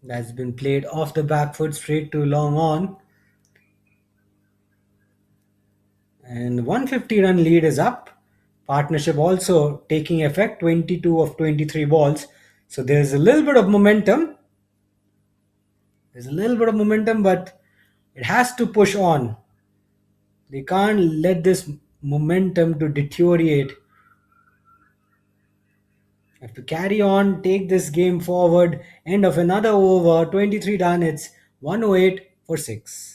That's been played off the back foot straight to long on. And 150 run lead is up. Partnership also taking effect, 22 of 23 balls. So there's a little bit of momentum. There's a little bit of momentum, but it has to push on. They can't let this momentum to deteriorate. Have to carry on, take this game forward. End of another over, 23 done. It's 108 for 6.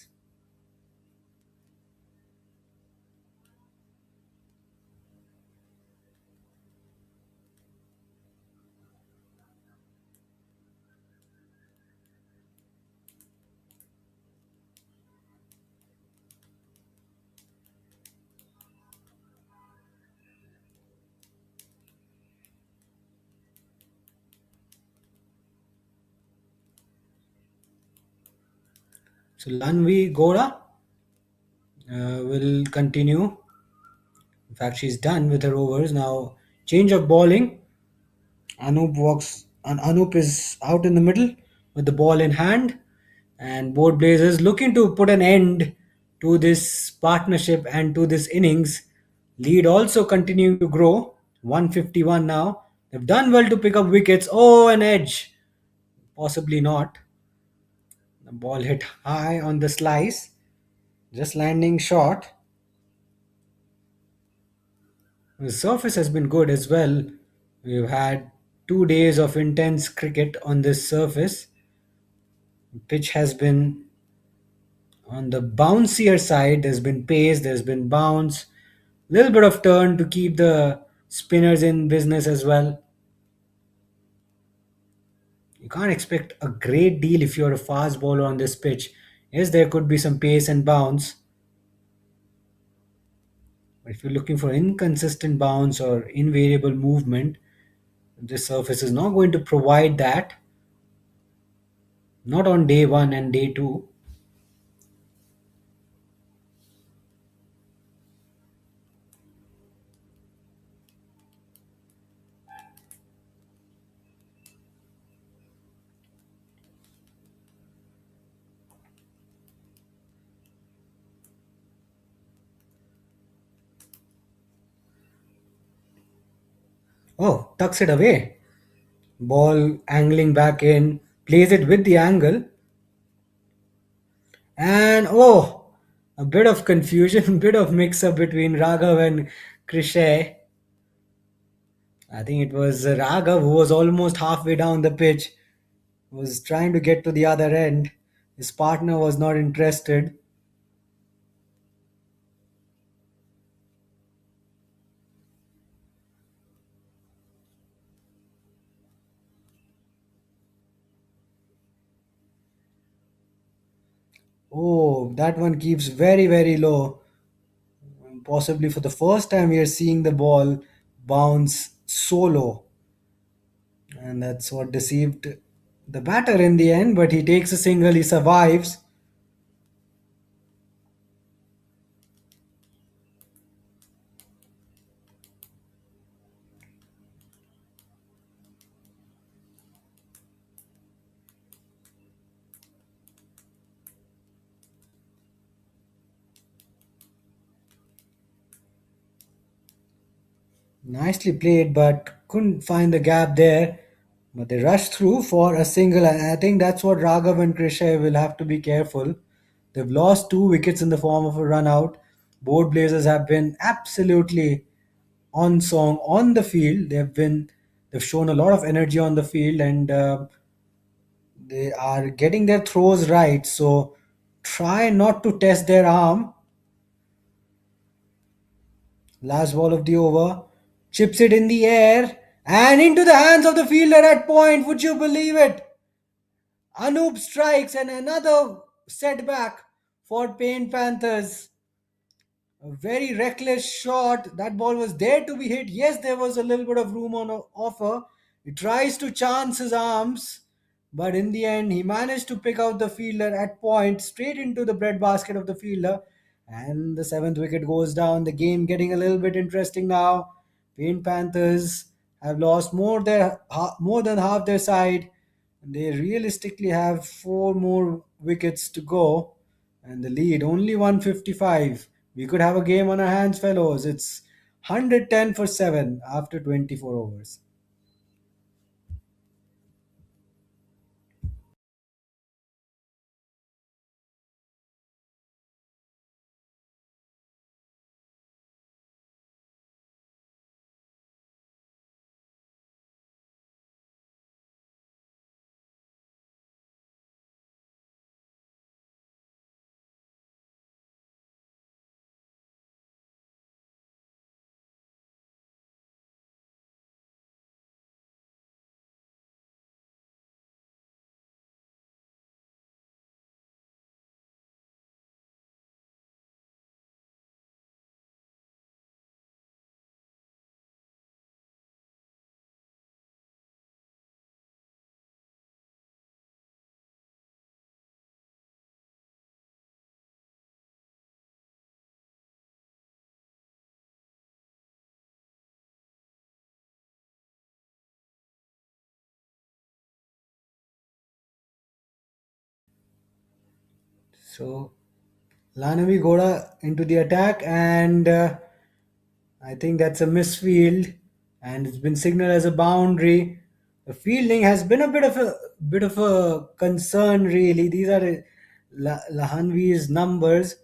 So Lanvi Gora will continue. In fact, she's done with her overs. Now, change of bowling. Anup is out in the middle with the ball in hand, and both Blazers looking to put an end to this partnership and to this innings. Lead also continuing to grow, 151 now. They've done well to pick up wickets. Oh, an edge. Possibly not. The ball hit high on the slice, just landing short. The surface has been good as well. We've had 2 days of intense cricket on this surface. Pitch has been on the bouncier side. There's been pace, there's been bounce, little bit of turn to keep the spinners in business as well. You can't expect a great deal if you're a fast bowler on this pitch. Yes, there could be some pace and bounce, but if you're looking for inconsistent bounce or invariable movement, this surface is not going to provide that. Not on day one and day two. Oh, tucks it away. Ball angling back in, plays it with the angle, and oh, a bit of confusion, bit of mix up between Raghav and Cricsay. I think it was Raghav who was almost halfway down the pitch, was trying to get to the other end. His partner was not interested. Oh, that one keeps very, very low. Possibly for the first time, we are seeing the ball bounce so low. And that's what deceived the batter in the end, but he takes a single, he survives. Nicely played, but couldn't find the gap there. But they rushed through for a single, and I think that's what Raghav and Cricsay will have to be careful. They've lost two wickets in the form of a run out. Both Blazers have been absolutely on song on the field. They've shown a lot of energy on the field, and they are getting their throws right. So try not to test their arm. Last ball of the over. Chips it in the air and into the hands of the fielder at point. Would you believe it? Anoop strikes and another setback for Pain Panthers. A very reckless shot. That ball was there to be hit. Yes, there was a little bit of room on offer. He tries to chance his arms, but in the end, he managed to pick out the fielder at point straight into the breadbasket of the fielder. And the seventh wicket goes down. The game getting a little bit interesting now. Pain Panthers have lost more than half their side. They realistically have four more wickets to go, and the lead only 155. We could have a game on our hands, fellows. It's 110 for 7 after 24 overs. So, Lanavi Goda into the attack, and I think that's a misfield, and it's been signaled as a boundary. The fielding has been a bit of a concern, really. These are Lahanvi's numbers.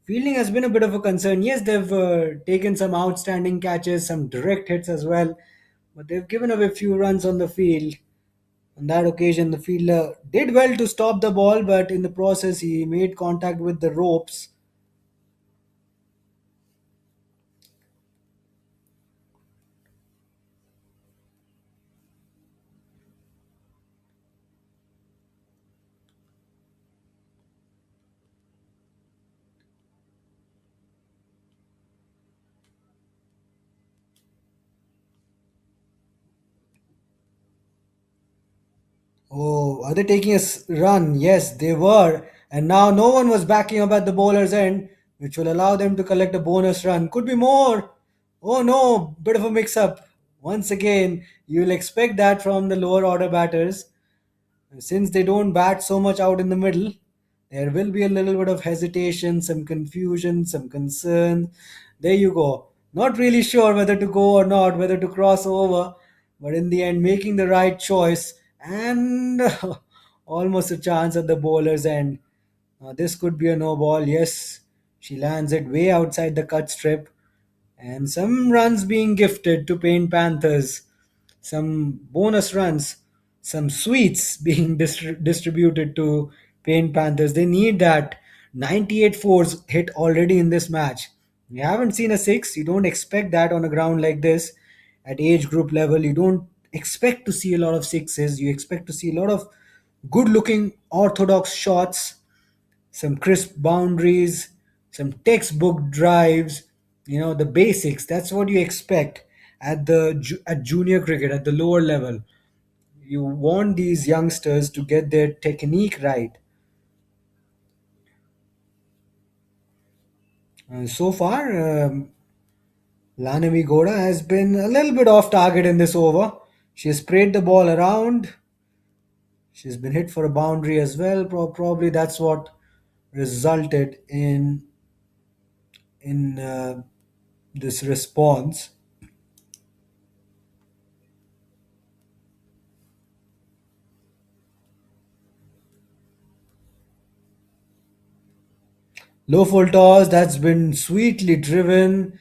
Fielding has been a bit of a concern. Yes, they've taken some outstanding catches, some direct hits as well, but they've given away few runs on the field. On that occasion, the fielder did well to stop the ball, but in the process, he made contact with the ropes. Oh, are they taking a run? Yes, they were. And now no one was backing up at the bowler's end, which will allow them to collect a bonus run. Could be more. Oh no, bit of a mix up. Once again, you'll expect that from the lower order batters. Since they don't bat so much out in the middle, there will be a little bit of hesitation, some confusion, some concern. There you go. Not really sure whether to go or not, whether to cross over, but in the end, making the right choice and almost a chance at the bowler's end. This could be a no ball. Yes, she lands it way outside the cut strip, and some runs being gifted to Paint Panthers, some bonus runs, some sweets being distributed to Paint Panthers. They need that. 98 fours hit already in this match. We haven't seen a six. You don't expect that on a ground like this. At age group level, you don't expect to see a lot of sixes. You expect to see a lot of good looking orthodox shots, some crisp boundaries, some textbook drives, the basics. That's what you expect at junior cricket at the lower level. You want these youngsters to get their technique right. So far, Lanavi Goda has been a little bit off target in this over. She has sprayed the ball around. She's been hit for a boundary as well. Probably that's what resulted in this response. Low full toss that's been sweetly driven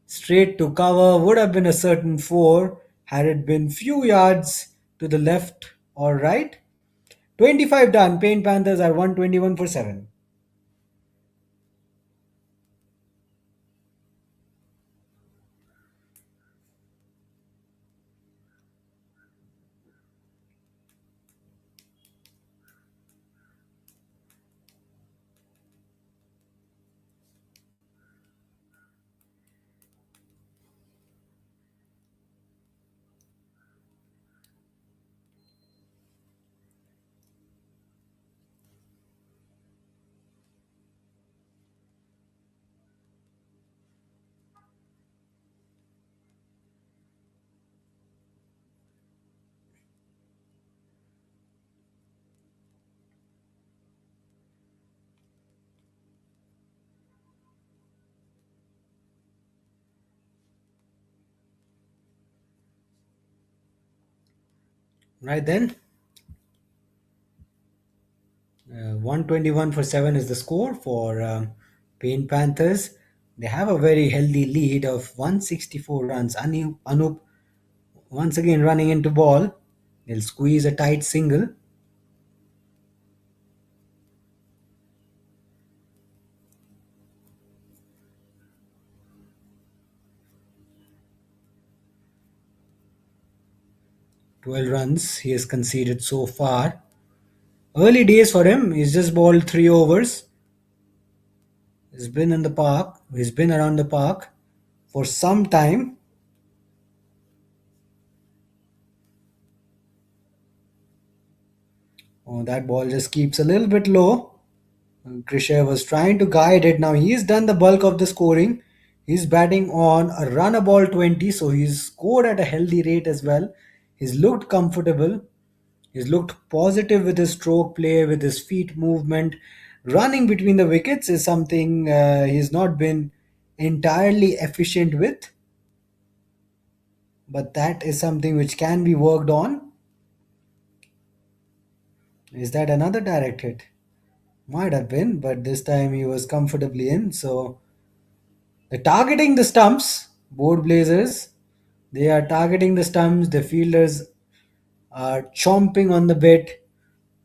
straight to cover would have been a certain four had it been few yards to the left or right. 25 done. Paint Panthers are 121 for 7. Right then, 121 for 7 is the score for Paint Panthers. They have a very healthy lead of 164 runs. Anup once again running into ball. They'll squeeze a tight single. 12 runs he has conceded so far. Early days for him. He's just bowled 3 overs. He's been in the park. He's been around the park for some time. Oh, that ball just keeps a little bit low. Cricsay was trying to guide it. Now he's done the bulk of the scoring. He's batting on a run a ball 20, so he's scored at a healthy rate as well. He's looked comfortable. He's looked positive with his stroke play, with his feet movement. Running between the wickets is something he's not been entirely efficient with, but that is something which can be worked on. Is that another direct hit? Might have been, but this time he was comfortably in. So they're targeting the stumps, board blazers. They are targeting the stumps. The fielders are chomping on the bit.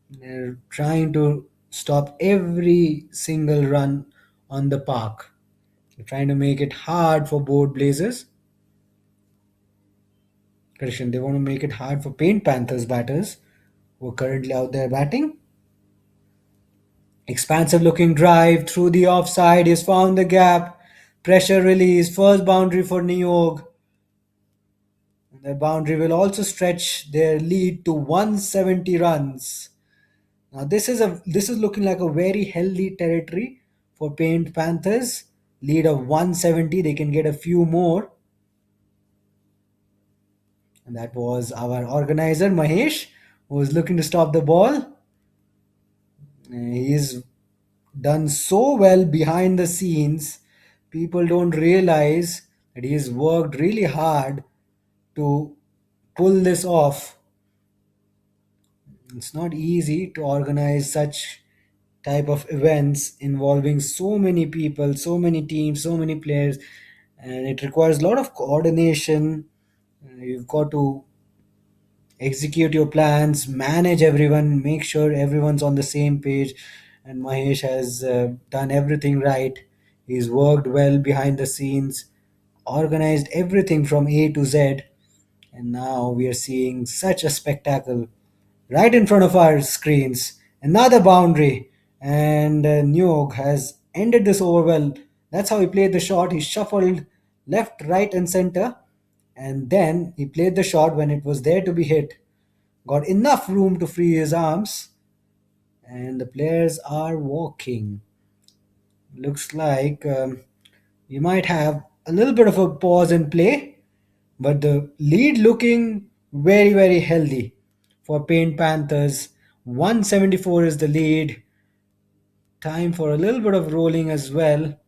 They're trying to stop every single run on the park. They're trying to make it hard for board blazers. Christian, they want to make it hard for Paint Panthers batters who are currently out there batting. Expansive looking drive through the offside. He's found the gap. Pressure release. First boundary for Niog. The boundary will also stretch their lead to 170 runs. Now this is looking like a very healthy territory for Paint Panthers. Lead of 170. They can get a few more. And that was our organizer Mahesh, who was looking to stop the ball. He's done so well behind the scenes. People don't realize that he's worked really hard to pull this off. It's not easy to organize such type of events involving so many people, so many teams, so many players, and it requires a lot of coordination. You've got to execute your plans, manage everyone, make sure everyone's on the same page. And Mahesh has done everything right. He's worked well behind the scenes, organized everything from A to Z, and now we are seeing such a spectacle right in front of our screens. Another boundary, and Nyog has ended this over well. That's how he played the shot. He shuffled left, right, and center, and then he played the shot when it was there to be hit. Got enough room to free his arms, and the players are walking. Looks like we might have a little bit of a pause in play, but the lead looking very, very healthy for Paint Panthers. 174 is the lead. Time for a little bit of rolling as well.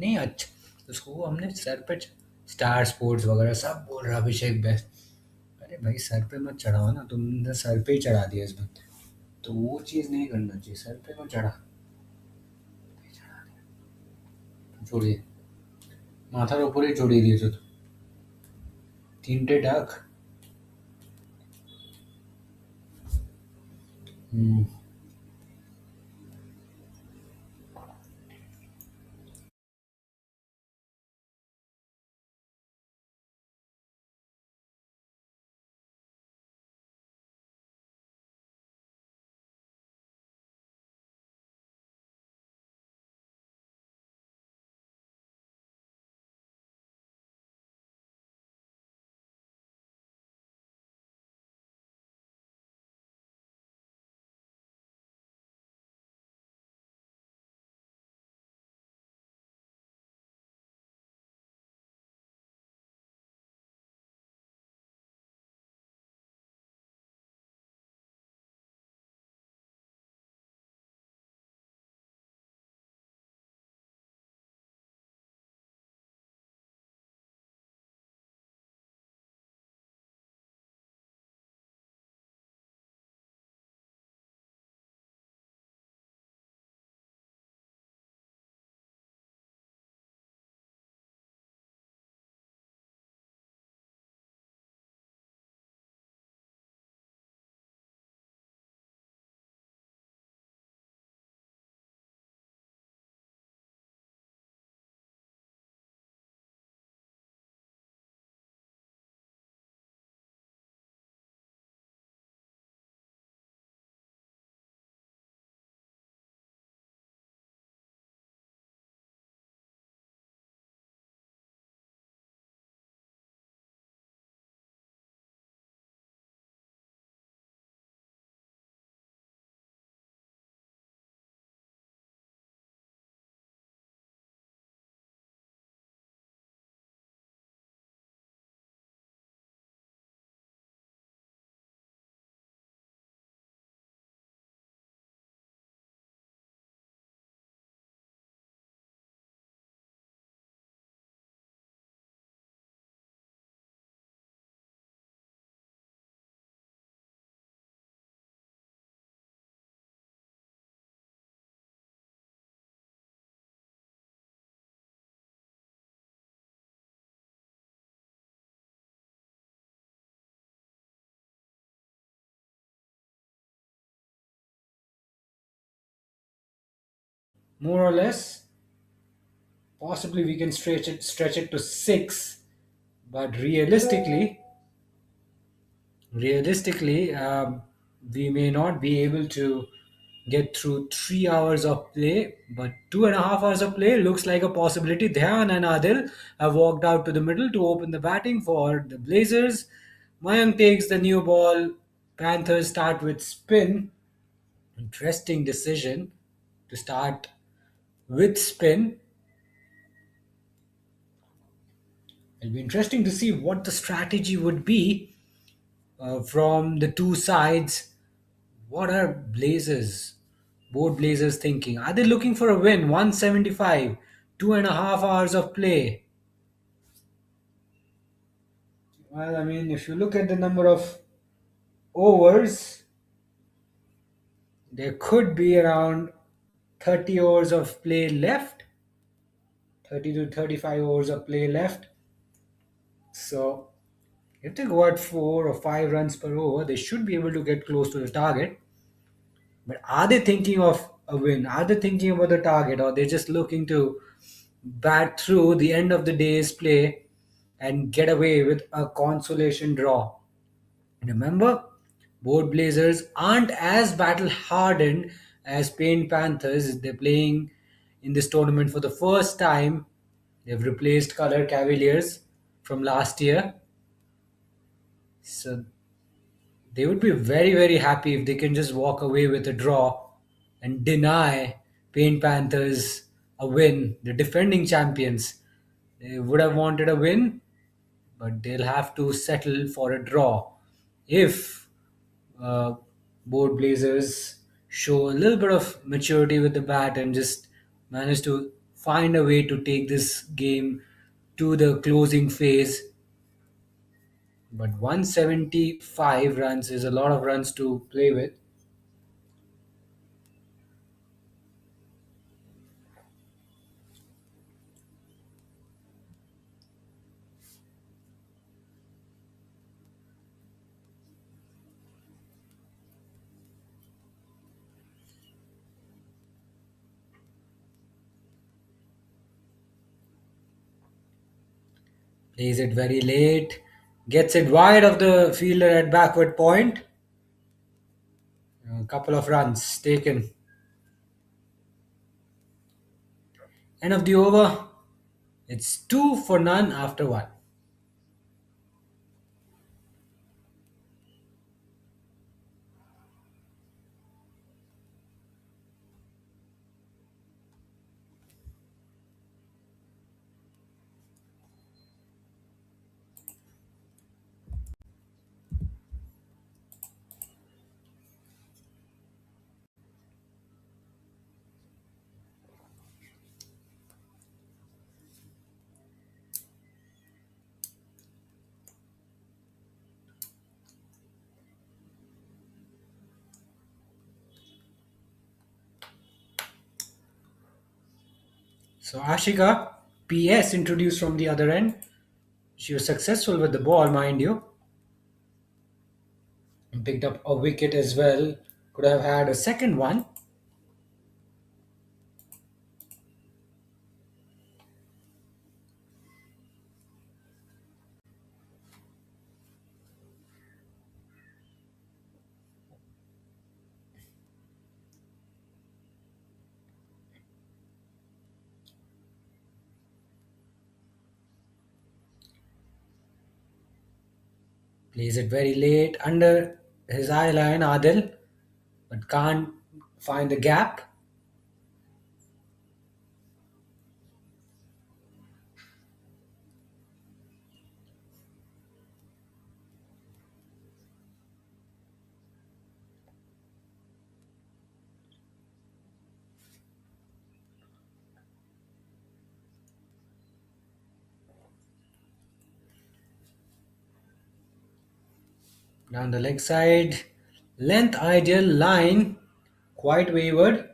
नहीं अच्छा, उसको हमने sir पे star sports वगैरह सब बोल रहा अभिषेक best. अरे भाई सर पे मत चढ़ाओ ना, तुमने सर पे ही चढ़ा दिया इस बार। तो वो चीज़ नहीं करना चाहिए, सर पे मत चढ़ा। छोड़िए, মাথার উপরেই চড়িয়ে দিয়েছো তো, তিনটে ডাক। হুম। More or less, possibly we can stretch it to 6, but realistically, we may not be able to get through 3 hours of play, but 2.5 hours of play looks like a possibility. Dhyan and Adil have walked out to the middle to open the batting for the Blazers. Mayank takes the new ball. Panthers start with spin. Interesting decision to start with spin. It'll be interesting to see what the strategy would be from the two sides. What are both Blazers thinking? Are they looking for a win? 175, 2.5 hours of play. Well, I mean, if you look at the number of overs, there could be around 30 overs of play left, 30 to 35 overs of play left. So, if they go at 4 or 5 runs per over, they should be able to get close to the target. But are they thinking of a win? Are they thinking about the target, or they're just looking to bat through the end of the day's play and get away with a consolation draw? Remember, both Blazers aren't as battle hardened as Paint Panthers. They're playing in this tournament for the first time. They've replaced Color Cavaliers from last year. So they would be very, very happy if they can just walk away with a draw and deny Paint Panthers a win. The defending champions. They would have wanted a win, but they'll have to settle for a draw. If uh, both Blazers show a little bit of maturity with the bat and just manage to find a way to take this game to the closing phase. But 175 runs is a lot of runs to play with. Plays it very late, gets it wide of the fielder at backward point. A couple of runs taken. End of the over. It's two for none after one. So Ashika, PS introduced from the other end. She was successful with the ball, mind you. And picked up a wicket as well. Could have had a second one. Plays it very late under his eye line, Adil, but can't find the gap. Down the leg side. Length ideal, line quite wavered.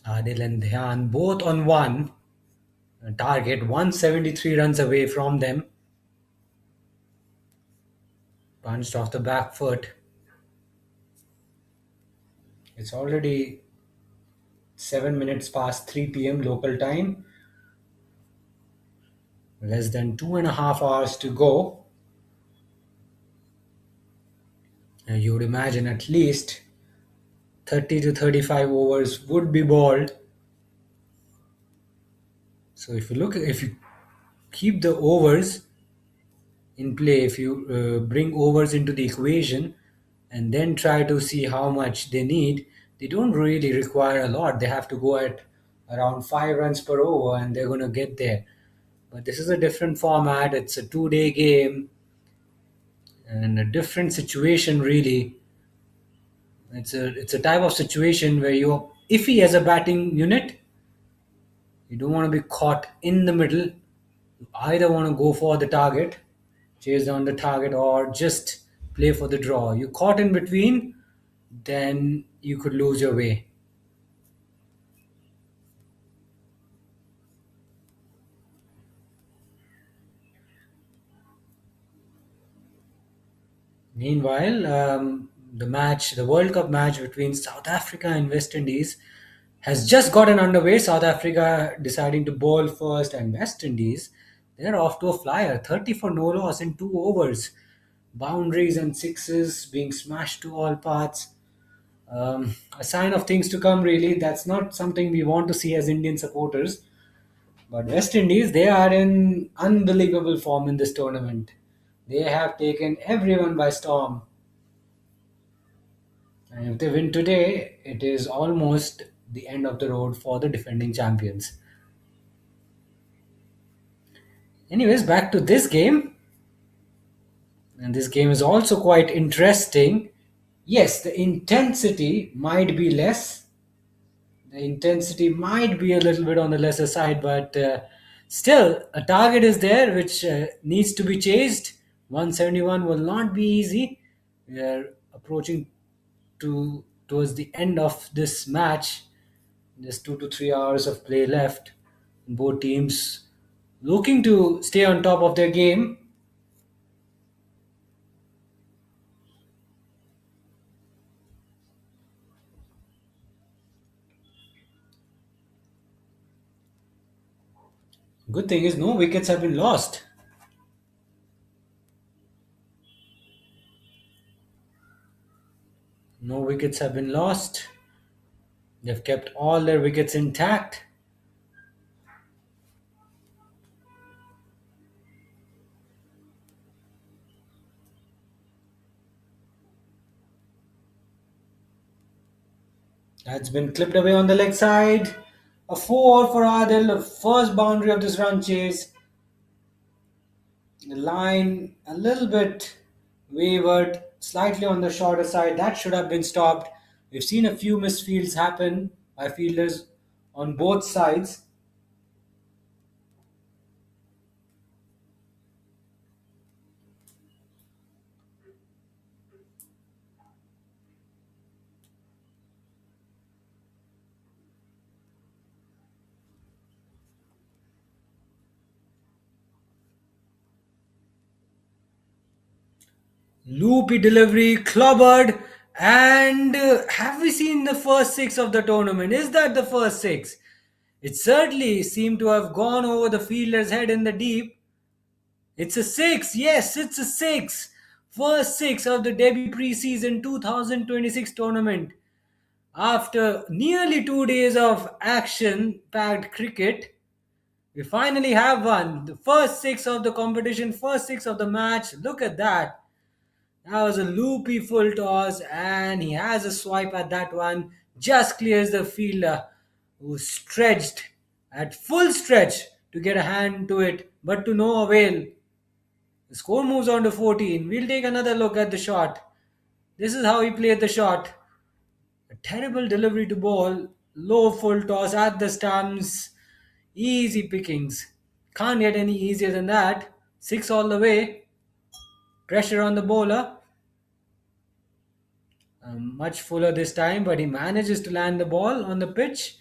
Adil and Dhyan both on one. Target 173 runs away from them. Punched off the back foot. It's already 7 minutes past 3 p.m. local time. Less than 2.5 hours to go. You would imagine at least 30 to 35 overs would be balled. So if you keep the overs in play, if you bring overs into the equation and then try to see how much they need, they don't really require a lot. They have to go at around 5 runs per over and they're going to get there. But this is a different format. It's a 2 day game and a different situation, really. It's a type of situation where you're iffy as a batting unit. You don't want to be caught in the middle. You either want to go for the target, chase down the target, or just play for the draw. You caught in between, then you could lose your way. Meanwhile, the World Cup match between South Africa and West Indies has just gotten underway. South Africa deciding to bowl first, and West Indies, they're off to a flyer. 30 for no loss in 2 overs. Boundaries and sixes being smashed to all parts. A sign of things to come, really. That's not something we want to see as Indian supporters. But West Indies, they are in unbelievable form in this tournament. They have taken everyone by storm. And if they win today, it is almost the end of the road for the defending champions. Anyways, back to this game. And this game is also quite interesting. Yes, the intensity might be less. The intensity might be a little bit on the lesser side, but still, a target is there which needs to be chased. 171 will not be easy. We are approaching towards the end of this match. There's 2 to 3 hours of play left. Both teams looking to stay on top of their game. Good thing is no wickets have been lost. No wickets have been lost. They've kept all their wickets intact. That's been clipped away on the leg side. A four for Adil, the first boundary of this run chase. The line a little bit wavered, slightly on the shorter side. That should have been stopped. We've seen a few misfields happen by fielders on both sides. Loopy delivery, clobbered, and have we seen the first six of the tournament? Is that the first six? It certainly seemed to have gone over the fielder's head in the deep. It's a six. Yes, it's a six. First six of the debut preseason 2026 tournament. After nearly 2 days of action packed cricket, we finally have one. The first six of the competition, first six of the match. Look at that. That was a loopy full toss, and he has a swipe at that one. Just clears the fielder who stretched at full stretch to get a hand to it, but to no avail. The score moves on to 14. We'll take another look at the shot. This is how he played the shot. A terrible delivery to ball, low full toss at the stumps, easy pickings. Can't get any easier than that. Six all the way. Pressure on the bowler. Much fuller this time, but he manages to land the ball on the pitch.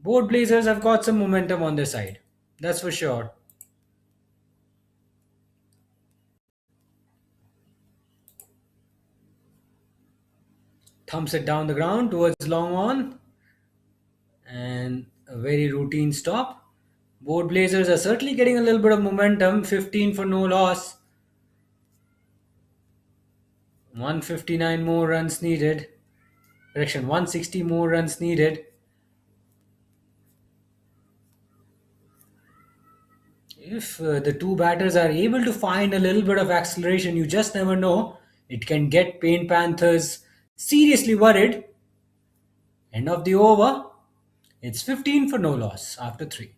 Both Blazers have got some momentum on their side. That's for sure. Thumps it down the ground towards long on. And a very routine stop. Both Blazers are certainly getting a little bit of momentum. 15 for no loss. 159 more runs needed. Correction, 160 more runs needed. If the two batters are able to find a little bit of acceleration, you just never know. It can get Paint Panthers seriously worried. End of the over. It's 15 for no loss after 3.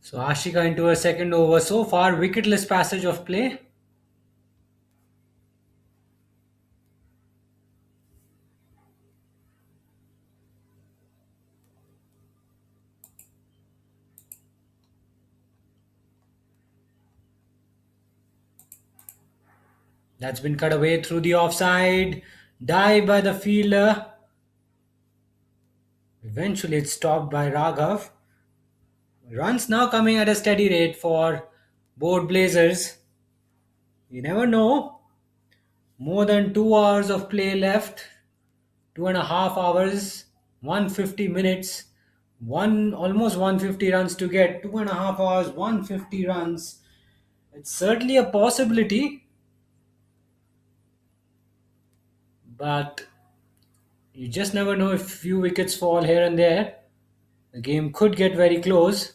So Ashika into her second over. So far, wicketless passage of play. That's been cut away through the offside. Dive by the fielder. Eventually, it's stopped by Raghav. Runs now coming at a steady rate for both Blazers. You never know. More than 2 hours of play left. 2.5 hours, 150 minutes, one almost 150 runs to get. 2.5 hours, 150 runs. It's certainly a possibility, but you just never know if few wickets fall here and there. The game could get very close.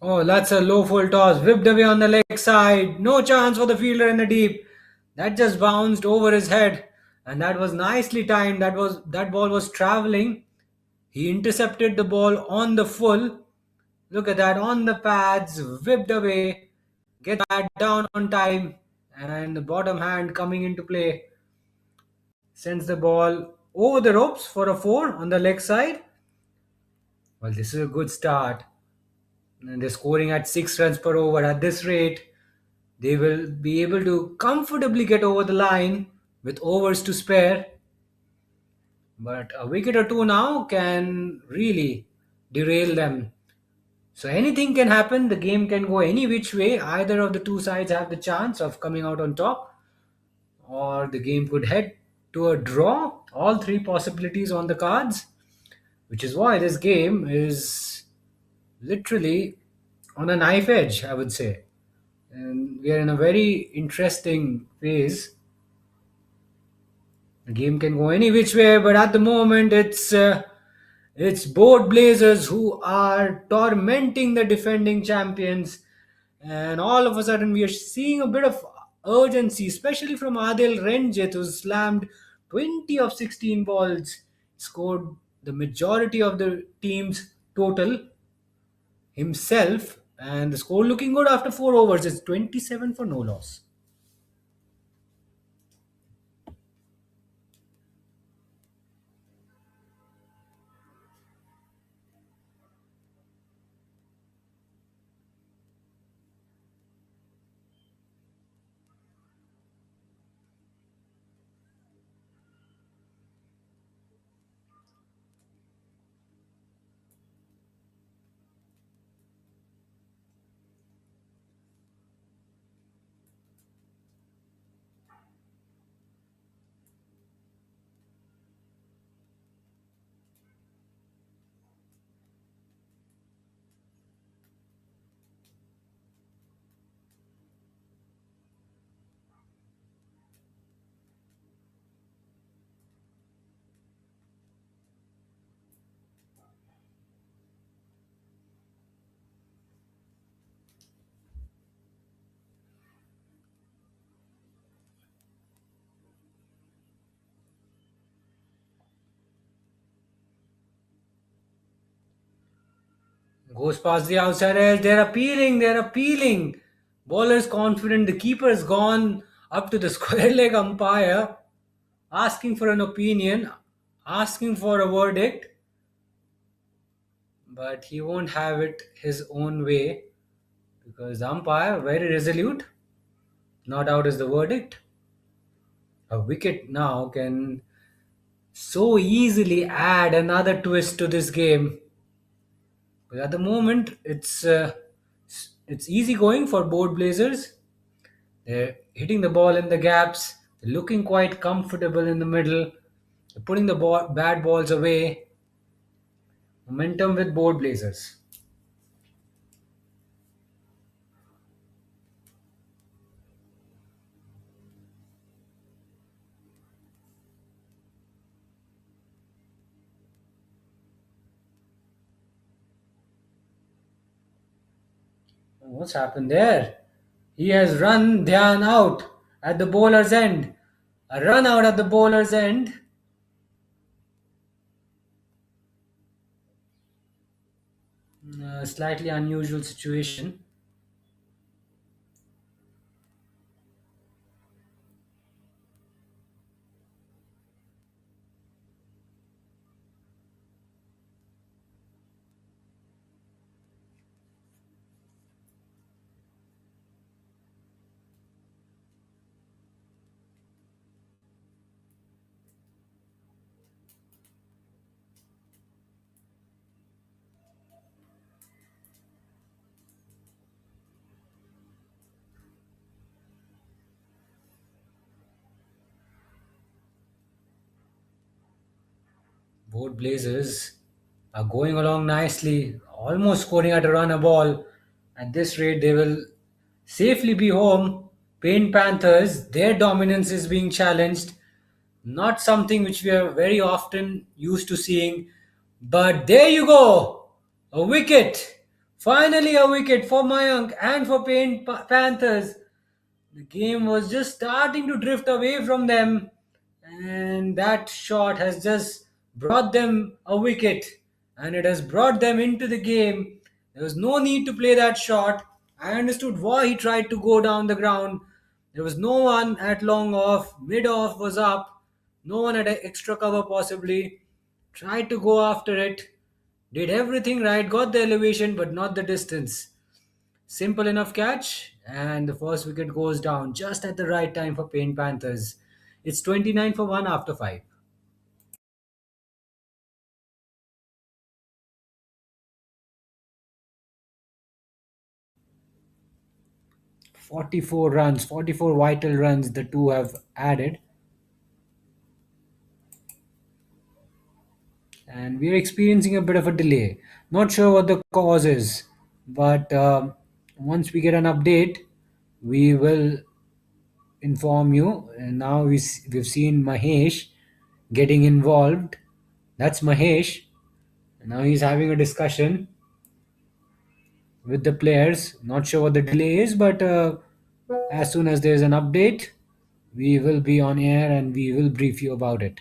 Oh, that's a low full toss. Whipped away on the leg side. No chance for the fielder in the deep. That just bounced over his head. And that was nicely timed. That ball was traveling. He intercepted the ball on the full. Look at that on the pads, whipped away, get that down on time, and the bottom hand coming into play. Sends the ball over the ropes for a four on the leg side. Well, this is a good start. And they're scoring at 6 runs per over. At this rate, they will be able to comfortably get over the line with overs to spare. But a wicket or two now can really derail them. So anything can happen. The game can go any which way. Either of the two sides have the chance of coming out on top, or the game could head to a draw. All three possibilities on the cards, which is why this game is literally on a knife edge, I would say. And we are in a very interesting phase. The game can go any which way, but at the moment it's both Blazers who are tormenting the defending champions, and all of a sudden we are seeing a bit of urgency, especially from Adil Renjit, who slammed 20 of 16 balls, scored the majority of the team's total himself, and the score looking good after 4 overs. It's 27 for no loss. Goes past the outside edge. They're appealing. They're appealing. Bowler's confident. The keeper's gone up to the square leg umpire, asking for an opinion, asking for a verdict, but he won't have it his own way because the umpire, very resolute, not out is the verdict. A wicket now can so easily add another twist to this game. But at the moment, it's easy going for both Blazers. They're hitting the ball in the gaps. They're looking quite comfortable in the middle. They're putting the bad balls away. Momentum with both Blazers. What's happened there? He has run Dhyan out at the bowler's end. A run out at the bowler's end. Slightly unusual situation. Both Blazers are going along nicely, almost scoring at a run a ball. At this rate, they will safely be home. Paint Panthers, their dominance is being challenged. Not something which we are very often used to seeing. But there you go! A wicket! Finally, a wicket for Mayank and for Panthers. The game was just starting to drift away from them, and that shot has just brought them a wicket and it has brought them into the game. There was no need to play that shot. I understood why he tried to go down the ground. There was no one at long off, mid off was up, no one had extra cover possibly. Tried to go after it, did everything right, got the elevation but not the distance. Simple enough catch, and the first wicket goes down just at the right time for Paint Panthers. It's 29 for 1 after 5. 44 runs, 44 vital runs the two have added, and we're experiencing a bit of a delay. Not sure what the cause is, but once we get an update, we will inform you. And now we've seen Mahesh getting involved. That's Mahesh. Now he's having a discussion with the players. Not sure what the delay is, but as soon as there's an update, we will be on air and we will brief you about it.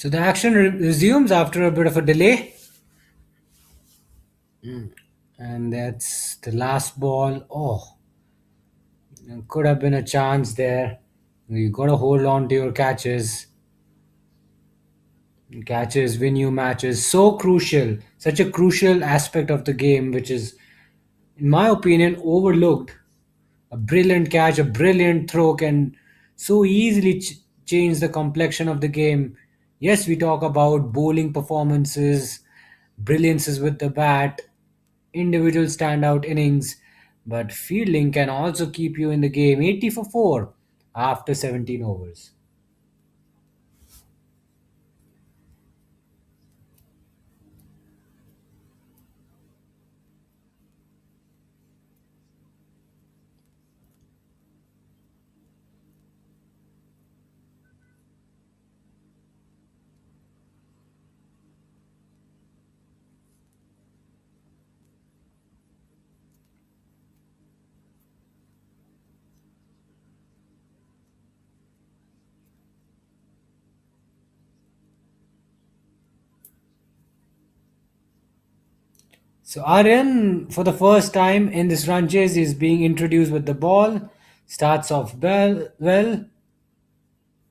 So the action resumes after a bit of a delay. And that's the last ball. Oh, there could have been a chance there. You got to hold on to your catches. Catches win you matches. So crucial. Such a crucial aspect of the game, which is, in my opinion, overlooked. A brilliant catch, a brilliant throw can so easily change the complexion of the game. Yes, we talk about bowling performances, brilliances with the bat, individual standout innings, but fielding can also keep you in the game 80 for 4 after 17 overs. So Aryan, for the first time in this run chase, is being introduced with the ball. Starts off well,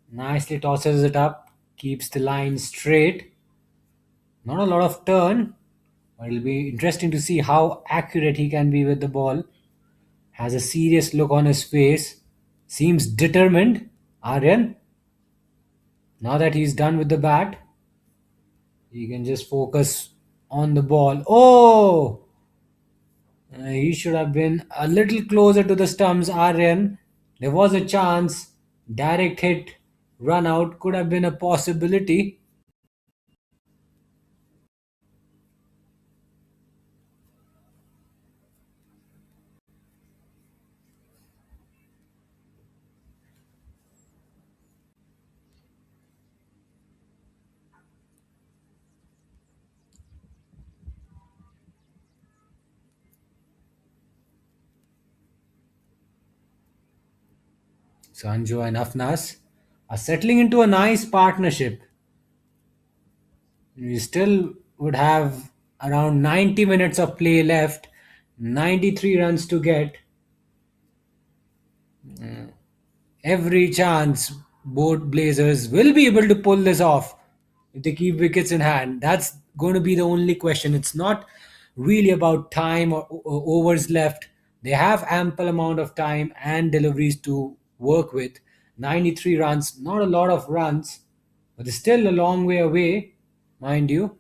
nicely tosses it up, keeps the line straight. Not a lot of turn, but it'll be interesting to see how accurate he can be with the ball. Has a serious look on his face. Seems determined. Aryan, now that he's done with the bat, he can just focus on the ball. Oh! He should have been a little closer to the stumps, Aryan. There was a chance. Direct hit, run out could have been a possibility. Sanju and Afnas are settling into a nice partnership. We still would have around 90 minutes of play left, 93 runs to get. Every chance both Blazers will be able to pull this off if they keep wickets in hand. That's going to be the only question. It's not really about time or overs left. They have ample amount of time and deliveries to work with. 93 runs, not a lot of runs, but it's still a long way away, mind you.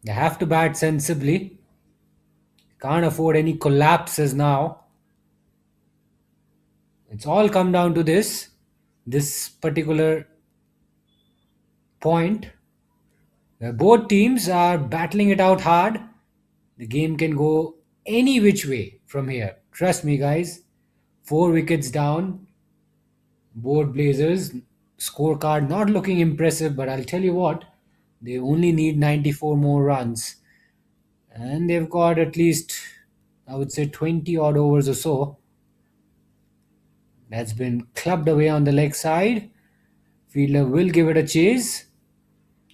They have to bat sensibly. Can't afford any collapses now. It's all come down to this particular point where both teams are battling it out hard. The game can go any which way from here. Trust me, guys. 4 wickets down. Both Blazers. Scorecard not looking impressive, but I'll tell you what, they only need 94 more runs. And they've got at least, I would say, 20 odd overs or so. That's been clubbed away on the leg side. Fielder will give it a chase.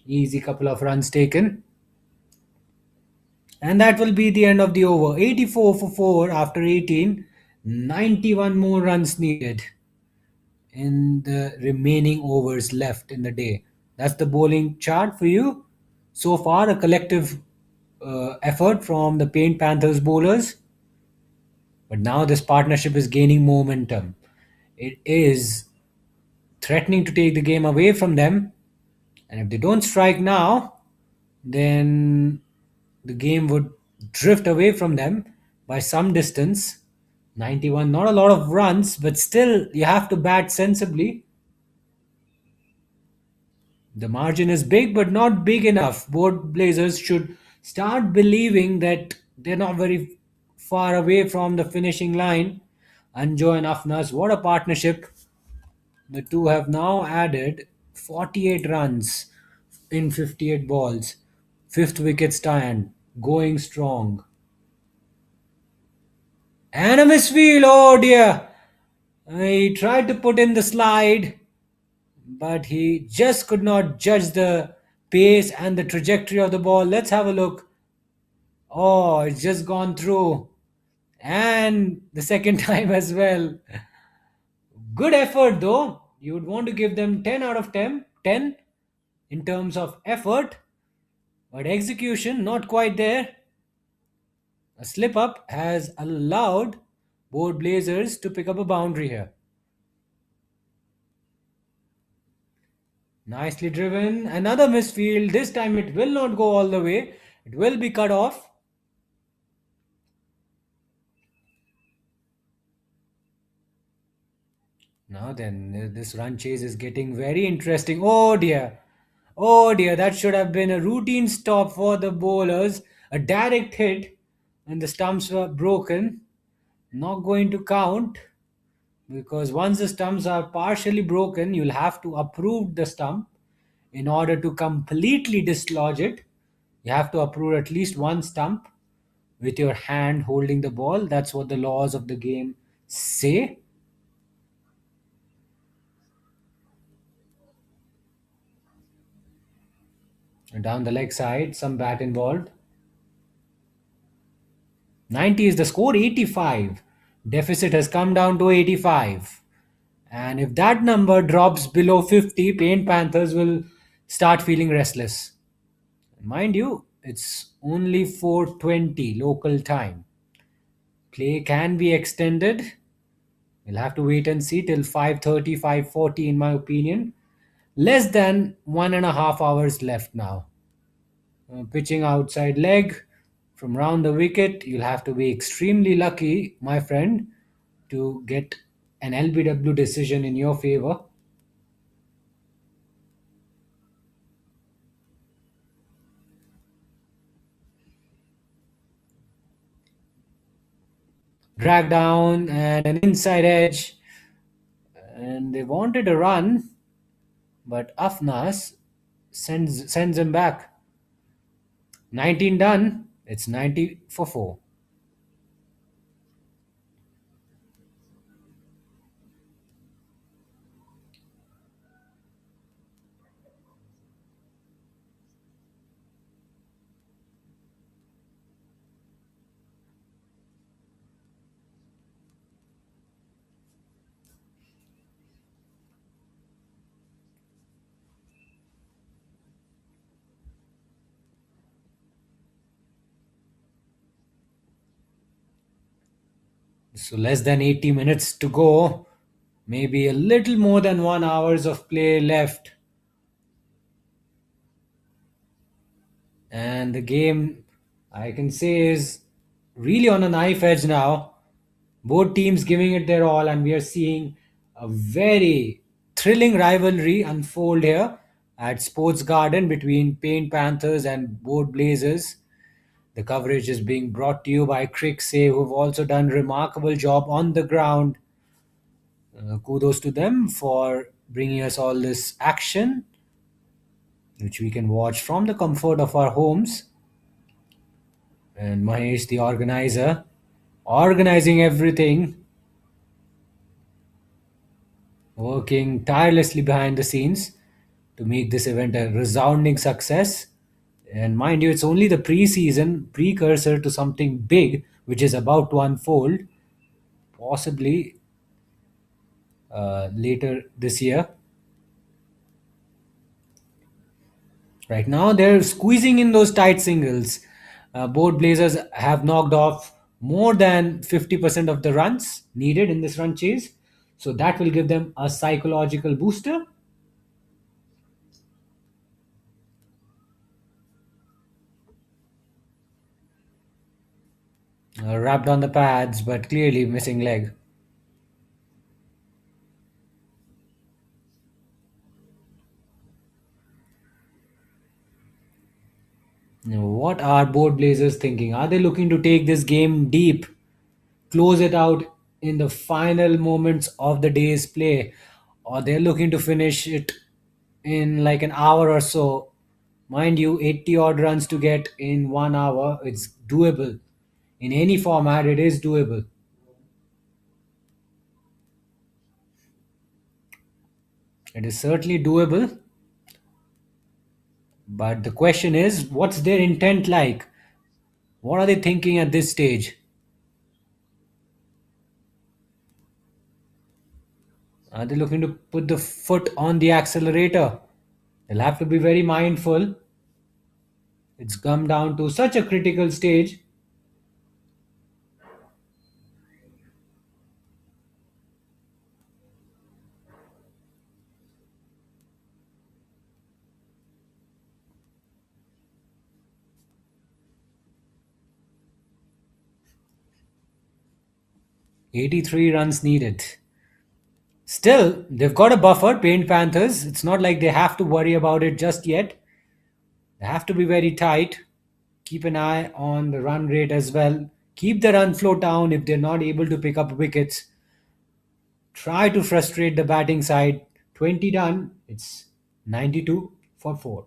Easy couple of runs taken. And that will be the end of the over. 84 for 4 after 18. 91 more runs needed in the remaining overs left in the day. That's the bowling chart for you. So far, a collective effort from the Paint Panthers bowlers. But now this partnership is gaining momentum. It is threatening to take the game away from them. And if they don't strike now, then the game would drift away from them by some distance. 91, not a lot of runs, but still you have to bat sensibly. The margin is big, but not big enough. Both Blazers should start believing that they're not very far away from the finishing line. Anjo and Afnas, what a partnership. The two have now added 48 runs in 58 balls. Fifth wicket stand, going strong. And a misfield, oh dear. He tried to put in the slide. but he just could not judge the pace and the trajectory of the ball. Let's have a look. Oh, it's just gone through. And the second time as well. Good effort though. You would want to give them 10 out of 10, 10 in terms of effort, but execution not quite there. A slip up has allowed both Blazers to pick up a boundary here. Nicely driven. Another misfield. This time it will not go all the way. It will be cut off. Now then, this run chase is getting very interesting. Oh dear. Oh dear, that should have been a routine stop for the bowlers. A direct hit, and the stumps were broken. Not going to count because once the stumps are partially broken, you'll have to uproot the stump in order to completely dislodge it. You have to uproot at least one stump with your hand holding the ball. That's what the laws of the game say. And down the leg side, some bat involved. 90 is the score, 85. Deficit has come down to 85. And if that number drops below 50, Paint Panthers will start feeling restless. Mind you, it's only 4:20 local time. Play can be extended. We'll have to wait and see till 5:30, 5:40 in my opinion. Less than 1.5 hours left now. Pitching outside leg from round the wicket. You'll have to be extremely lucky, my friend, to get an LBW decision in your favor. Drag down and an inside edge. And they wanted a run, but Afnas sends him back. 19 done. It's 90 for 4. So less than 80 minutes to go. Maybe a little more than 1 hours of play left. And the game, I can say, is really on a knife edge now. Both teams giving it their all, and we are seeing a very thrilling rivalry unfold here at Sports Garden between Paint Panthers and Board Blazers. The coverage is being brought to you by Cricsay, who have also done remarkable job on the ground. Kudos to them for bringing us all this action, which we can watch from the comfort of our homes. And Mahesh, the organizer, organizing everything, working tirelessly behind the scenes to make this event a resounding success. And mind you, it's only the pre-season precursor to something big which is about to unfold, possibly later this year. Right now, they're squeezing in those tight singles. Both Blazers have knocked off more than 50% of the runs needed in this run chase. So that will give them a psychological booster. Wrapped on the pads, but clearly missing leg. Now, what are both Blazers thinking? Are they looking to take this game deep, close it out in the final moments of the day's play, or they're looking to finish it in like an hour or so? Mind you, 80 odd runs to get in 1 hour, it's doable. In any format, it is doable. It is certainly doable, but the question is, what's their intent like? What are they thinking at this stage? Are they looking to put the foot on the accelerator? They'll have to be very mindful. It's come down to such a critical stage. 83 runs needed. Still, they've got a buffer, Paint Panthers. It's not like they have to worry about it just yet. They have to be very tight. Keep an eye on the run rate as well. Keep the run flow down if they're not able to pick up wickets. Try to frustrate the batting side. 20 done. It's 92 for 4.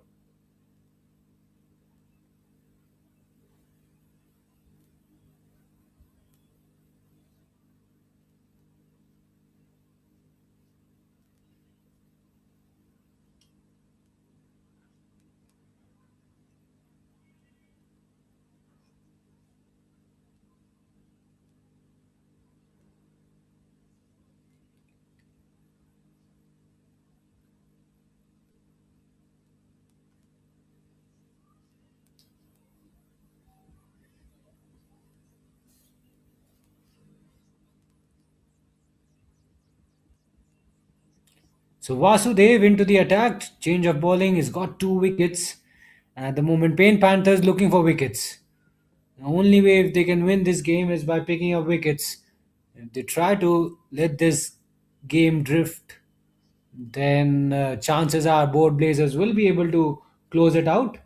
So Vasudev into the attack. Change of bowling. He's got 2 wickets. At the moment, Paint Panthers looking for wickets. The only way if they can win this game is by picking up wickets. If they try to let this game drift, then chances are both Blazers will be able to close it out.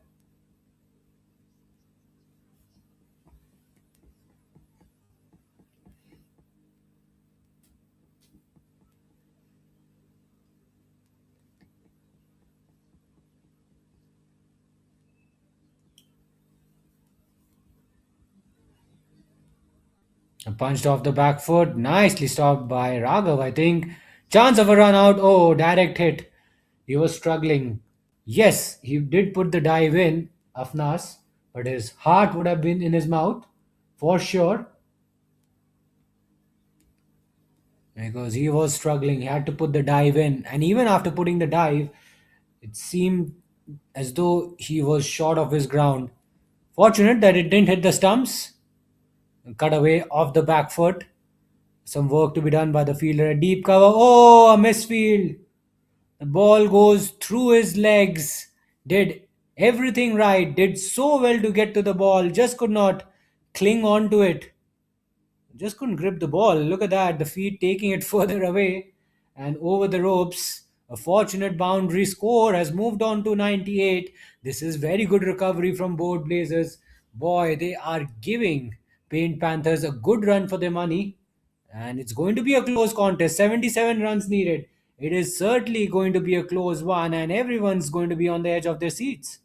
Punched off the back foot, nicely stopped by Raghav, I think. Chance of a run out. Oh, direct hit. He was struggling. Yes, he did put the dive in, Afnas, but his heart would have been in his mouth for sure because he was struggling. He had to put the dive in, and even after putting the dive, it seemed as though he was short of his ground. Fortunate that it didn't hit the stumps. Cut away off the back foot. Some work to be done by the fielder. A deep cover. Oh, a misfield. The ball goes through his legs. Did everything right. Did so well to get to the ball. Just could not cling on to it. Just couldn't grip the ball. Look at that. The feet taking it further away and over the ropes. A fortunate boundary score has moved on to 98. This is very good recovery from both Blazers. Boy, they are giving Paint Panthers a good run for their money. And it's going to be a close contest. 77 runs needed. It is certainly going to be a close one, and everyone's going to be on the edge of their seats.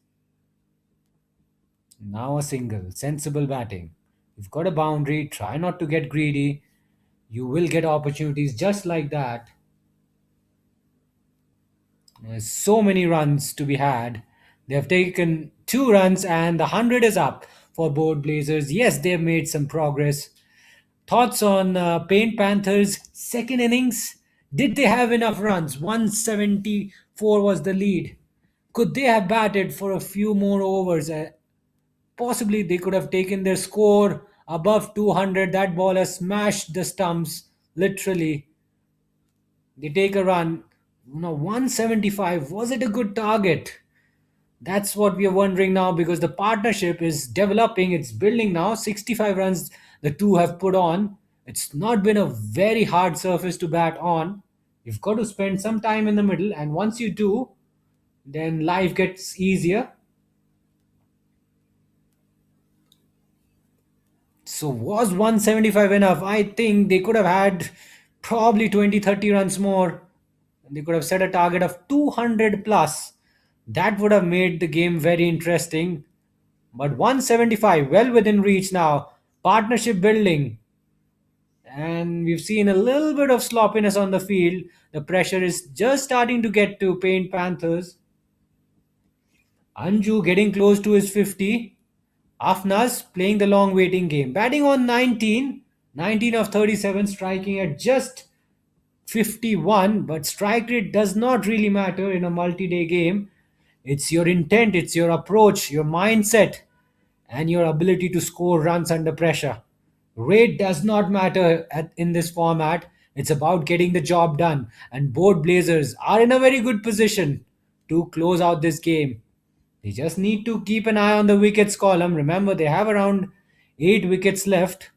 Now a single, sensible batting. You've got a boundary, try not to get greedy. You will get opportunities just like that. There's so many runs to be had. They have taken 2 runs, and the 100 is up for both Blazers. Yes, they've made some progress. Thoughts on Paint Panthers' second innings? Did they have enough runs? 174 was the lead. Could they have batted for a few more overs? Possibly they could have taken their score above 200. That ball has smashed the stumps, literally. They take a run. 175. Was it a good target? That's what we are wondering now because the partnership is developing. It's building now. 65 runs the two have put on. It's not been a very hard surface to bat on. You've got to spend some time in the middle, and once you do, then life gets easier. So was 175 enough? I think they could have had probably 20, 30 runs more. They could have set a target of 200 plus. That would have made the game very interesting. But 175, well within reach now. Partnership building. and we've seen a little bit of sloppiness on the field. The pressure is just starting to get to Paint Panthers. Anju getting close to his 50. Afnas playing the long waiting game. Batting on 19. 19 of 37, striking at just 51. But strike rate does not really matter in a multi day game. It's your intent, it's your approach, your mindset, and your ability to score runs under pressure. Rate does not matter in this format. It's about getting the job done. And both Blazers are in a very good position to close out this game. They just need to keep an eye on the wickets column. Remember, they have around 8 wickets left.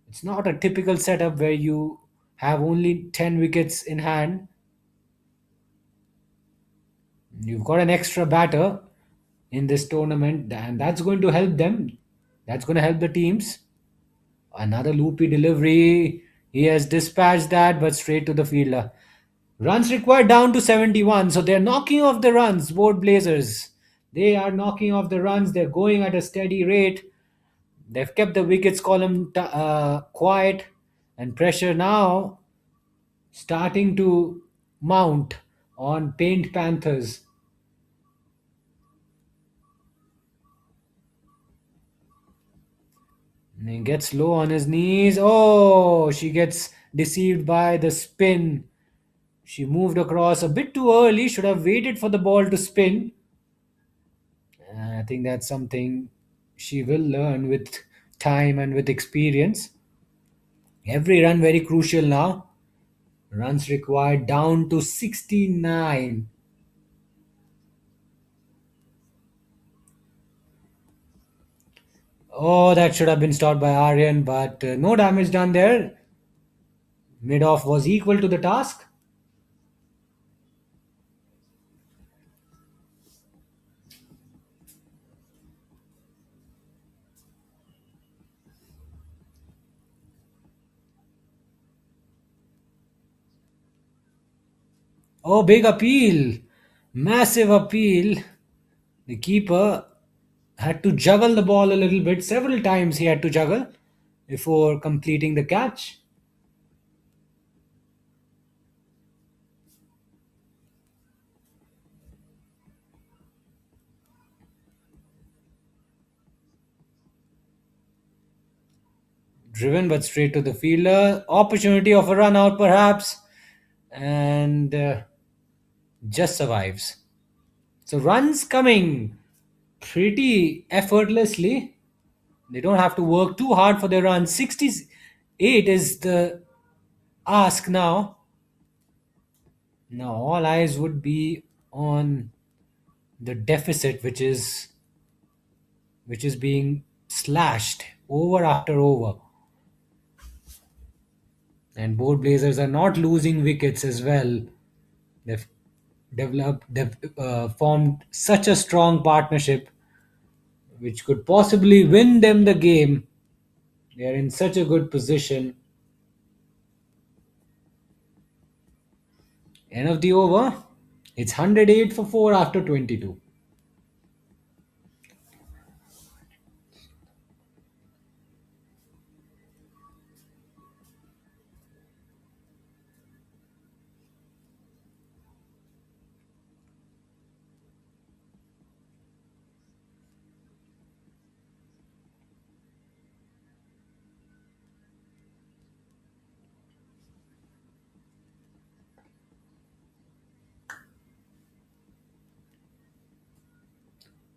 It's not a typical setup where you have only 10 wickets in hand. You've got an extra batter in this tournament, and that's going to help them. That's going to help the teams. Another loopy delivery. He has dispatched that, but straight to the fielder. Runs required down to 71. So they're knocking off the runs, both Blazers. They are knocking off the runs. They're going at a steady rate. They've kept the wickets column quiet, and pressure now starting to mount on Paint Panthers. And he gets low on his knees. Oh, she gets deceived by the spin. She moved across a bit too early, should have waited for the ball to spin. I think that's something she will learn with time and with experience. Every run very crucial now. Runs required down to 69. Oh, that should have been stopped by Aryan, but no damage done there. Mid off was equal to the task. Oh, big appeal. Massive appeal. The keeper had to juggle the ball a little bit. Several times he had to juggle before completing the catch. Driven but straight to the fielder. Opportunity of a run out perhaps. And just survives. So runs coming pretty effortlessly. They don't have to work too hard for their runs. 68 is the ask now. Now all eyes would be on the deficit, which is being slashed over after over. And both Blazers are not losing wickets as well. They've formed such a strong partnership which could possibly win them the game. They are in such a good position. End of the over. It's 108 for 4 after 22.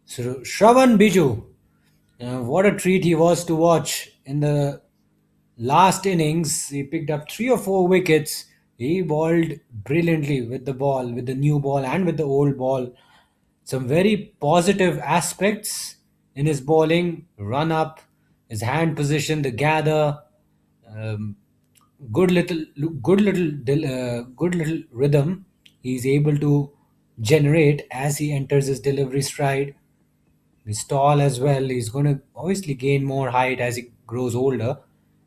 So Shravan Biju, what a treat he was to watch in the last innings. He picked up 3 or 4 wickets. He bowled brilliantly with the ball, with the new ball and with the old ball. Some very positive aspects in his bowling: run up, his hand position, the gather, um, good little, good little rhythm he's able to generate as he enters his delivery stride. He's tall as well. He's going to obviously gain more height as he grows older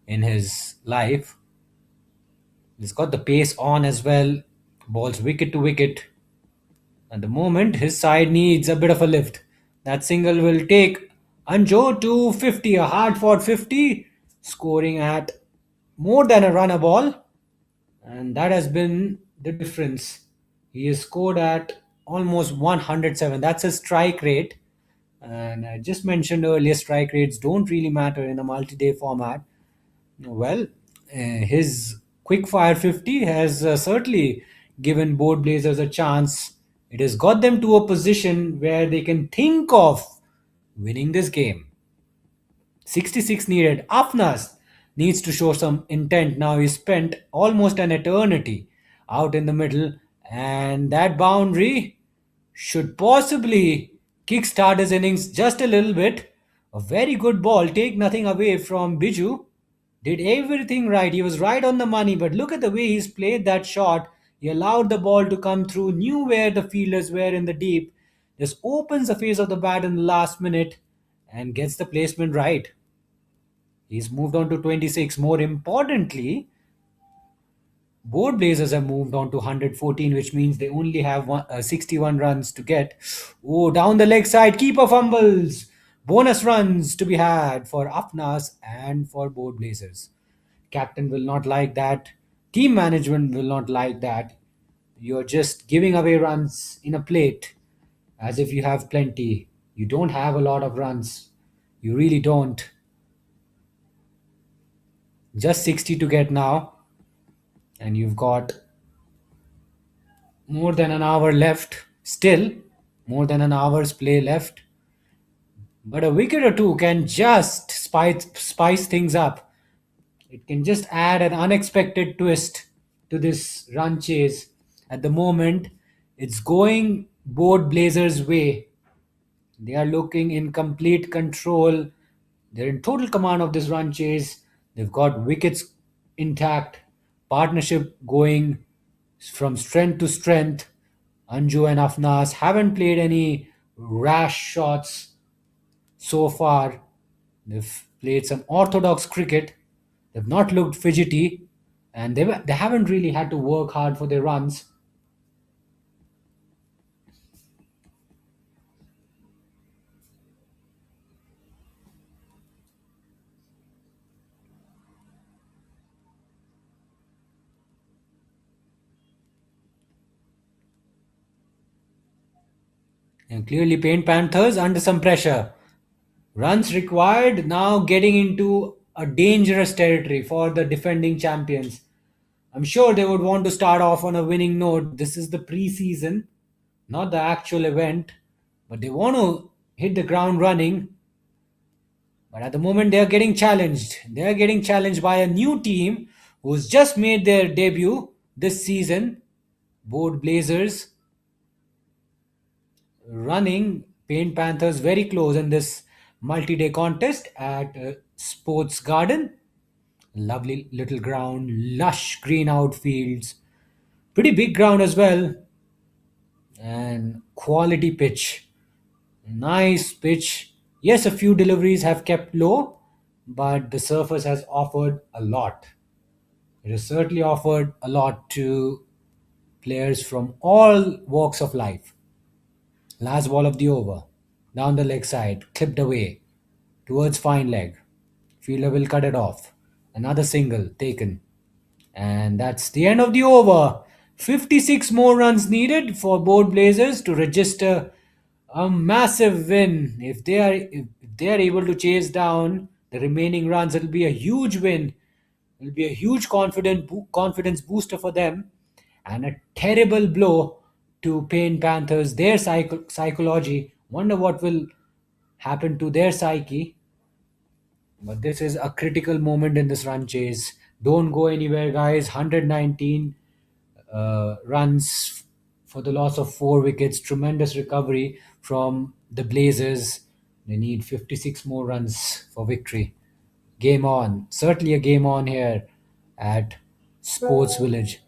in his life. He's got the pace on as well. Balls wicket to wicket. At the moment, his side needs a bit of a lift. That single will take Anjo to 50, a hard fought 50, scoring at more than a run a ball, and that has been the difference. He has scored at almost 107. That's his strike rate. And I just mentioned earlier, strike rates don't really matter in a multi day format. Well, his quick fire 50 has certainly given board Blazers a chance. It has got them to a position where they can think of winning this game. 66 needed. Afnas needs to show some intent. Now he spent almost an eternity out in the middle, and that boundary should possibly kickstart his innings just a little bit. A very good ball. Take nothing away from Biju. Did everything right. He was right on the money, but look at the way he's played that shot. He allowed the ball to come through, knew where the fielders were in the deep, just opens the face of the bat in the last minute and gets the placement right. He's moved on to 26. More importantly, both Blazers have moved on to 114, which means they only have 61 runs to get. Oh, down the leg side, keeper fumbles. Bonus runs to be had for Afnas and for both Blazers. Captain will not like that. Team management will not like that. You're just giving away runs in a plate as if you have plenty. You don't have a lot of runs. You really don't. Just 60 to get now, and you've got more than an hour left. Still, more than an hour's play left. But a wicket or two can just spice things up. It can just add an unexpected twist to this run chase. At the moment, it's going both Blazers' way. They are looking in complete control. They're in total command of this run chase. They've got wickets intact, partnership going from strength to strength. Anju and Afnas haven't played any rash shots so far. They've played some orthodox cricket. They've not looked fidgety, and they haven't really had to work hard for their runs. And clearly, Paint Panthers under some pressure. Runs required, now getting into a dangerous territory for the defending champions. I'm sure they would want to start off on a winning note. This is the preseason, not the actual event, but they want to hit the ground running. But at the moment, they are getting challenged. They are getting challenged by a new team who's just made their debut this season. Board Blazers running Paint Panthers very close in this multi day contest at Sports Garden. Lovely little ground, lush green outfields, pretty big ground as well, and quality pitch. Nice pitch. Yes, a few deliveries have kept low, but the surface has offered a lot. It has certainly offered a lot to players from all walks of life. Last ball of the over. Down the leg side, clipped away towards fine leg. Fielder will cut it off. Another single taken. And that's the end of the over. 56 more runs needed for both Blazers to register a massive win. If they are able to chase down the remaining runs, it'll be a huge win. It'll be a huge confidence booster for them, and a terrible blow to Pain Panthers. Their psychology. Wonder what will happen to their psyche. But this is a critical moment in this run chase. Don't go anywhere, guys. 119 runs for the loss of 4 wickets. Tremendous recovery from the Blazers. They need 56 more runs for victory. Game on. Certainly a game on here at Sports Village.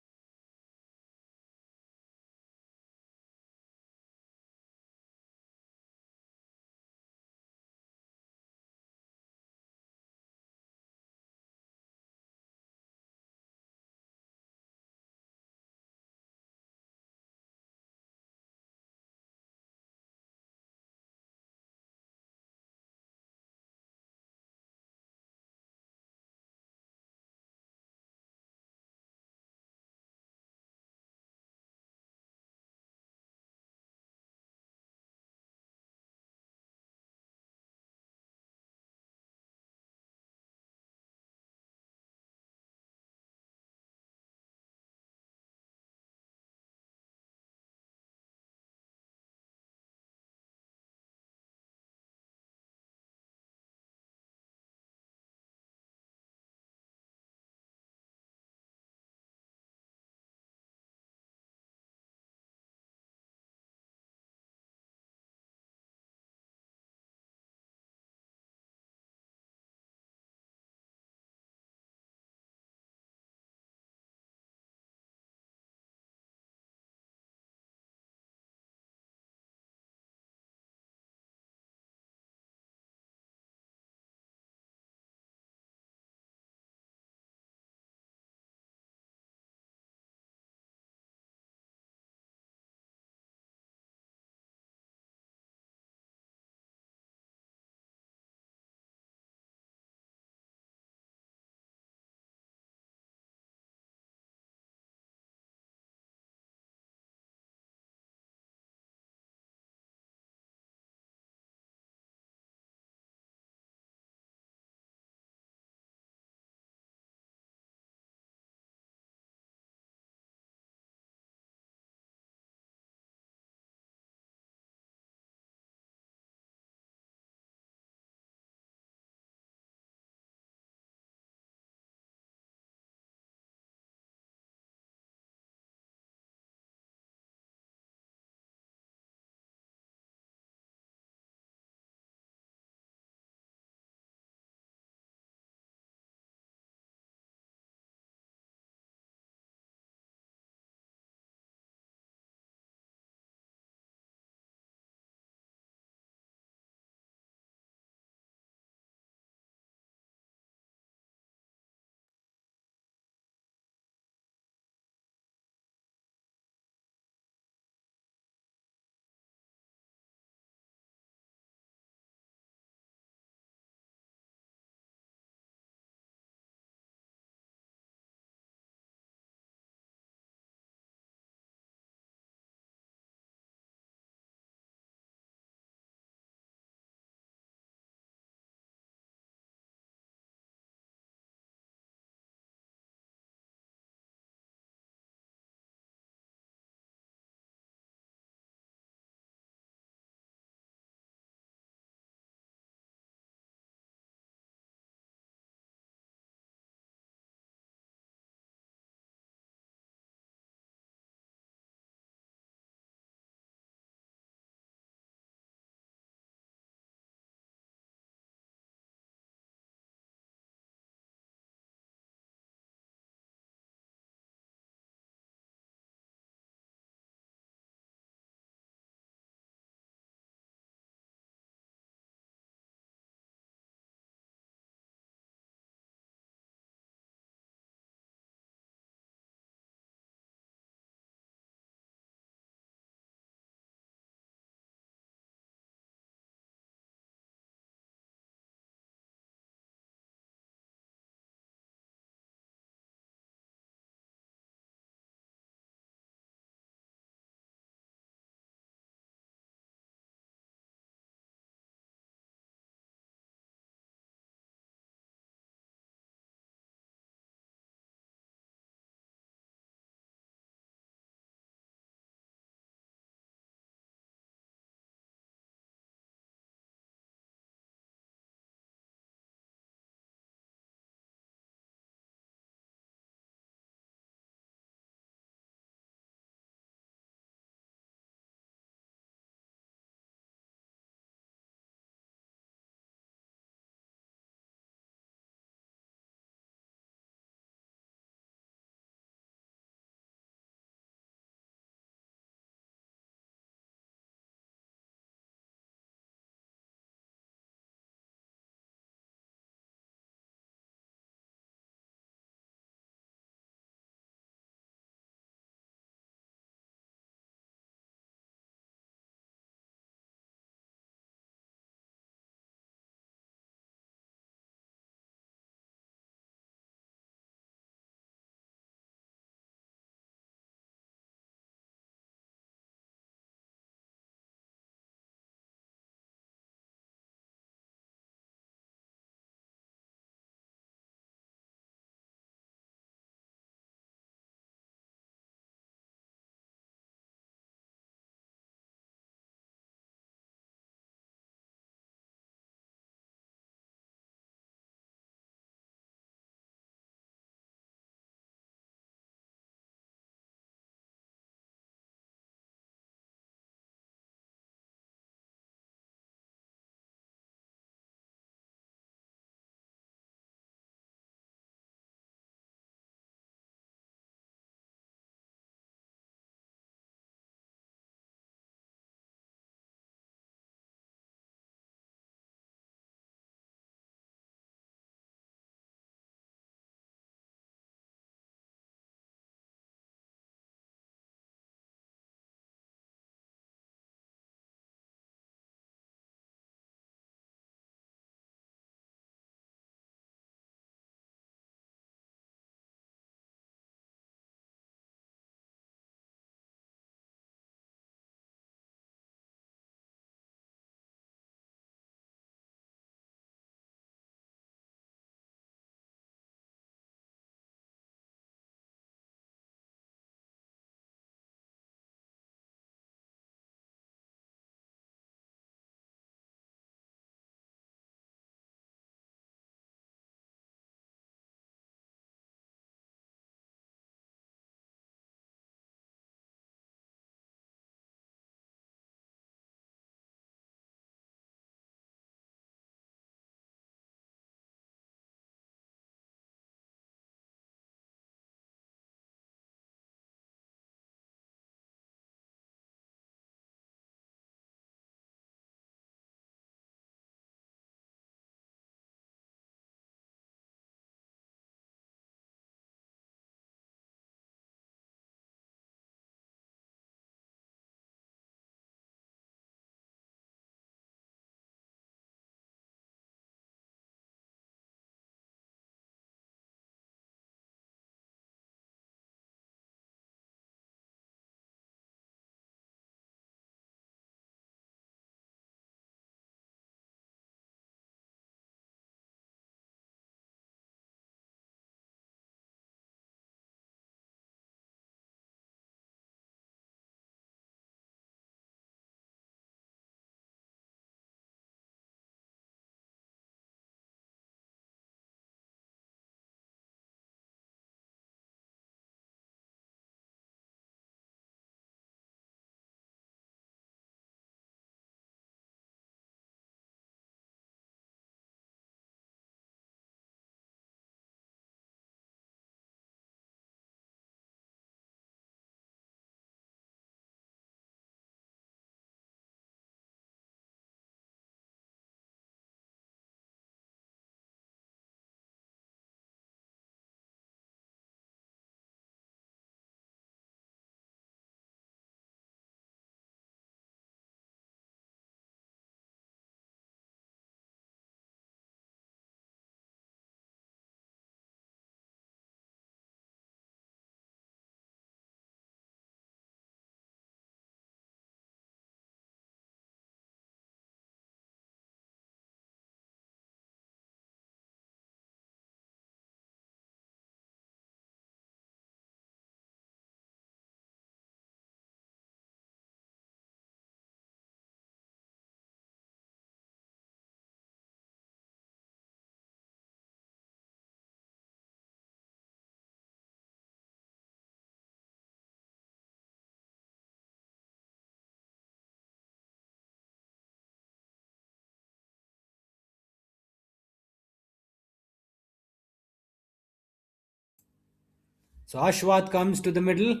So Ashwath comes to the middle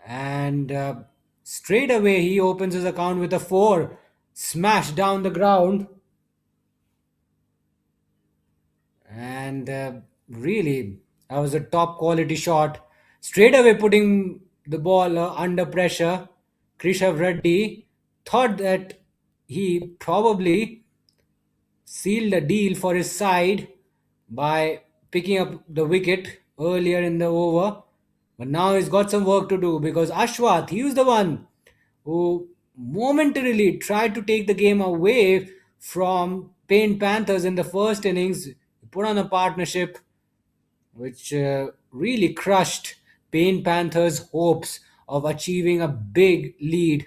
and straight away he opens his account with a 4. Smash down the ground. And really, that was a top quality shot. Straight away putting the ball under pressure. Krishav Reddy thought that he probably sealed a deal for his side by picking up the wicket earlier in the over. But now he's got some work to do because Ashwath, he was the one who momentarily tried to take the game away from Paint Panthers in the first innings. He put on a partnership which really crushed Paint Panthers' hopes of achieving a big lead.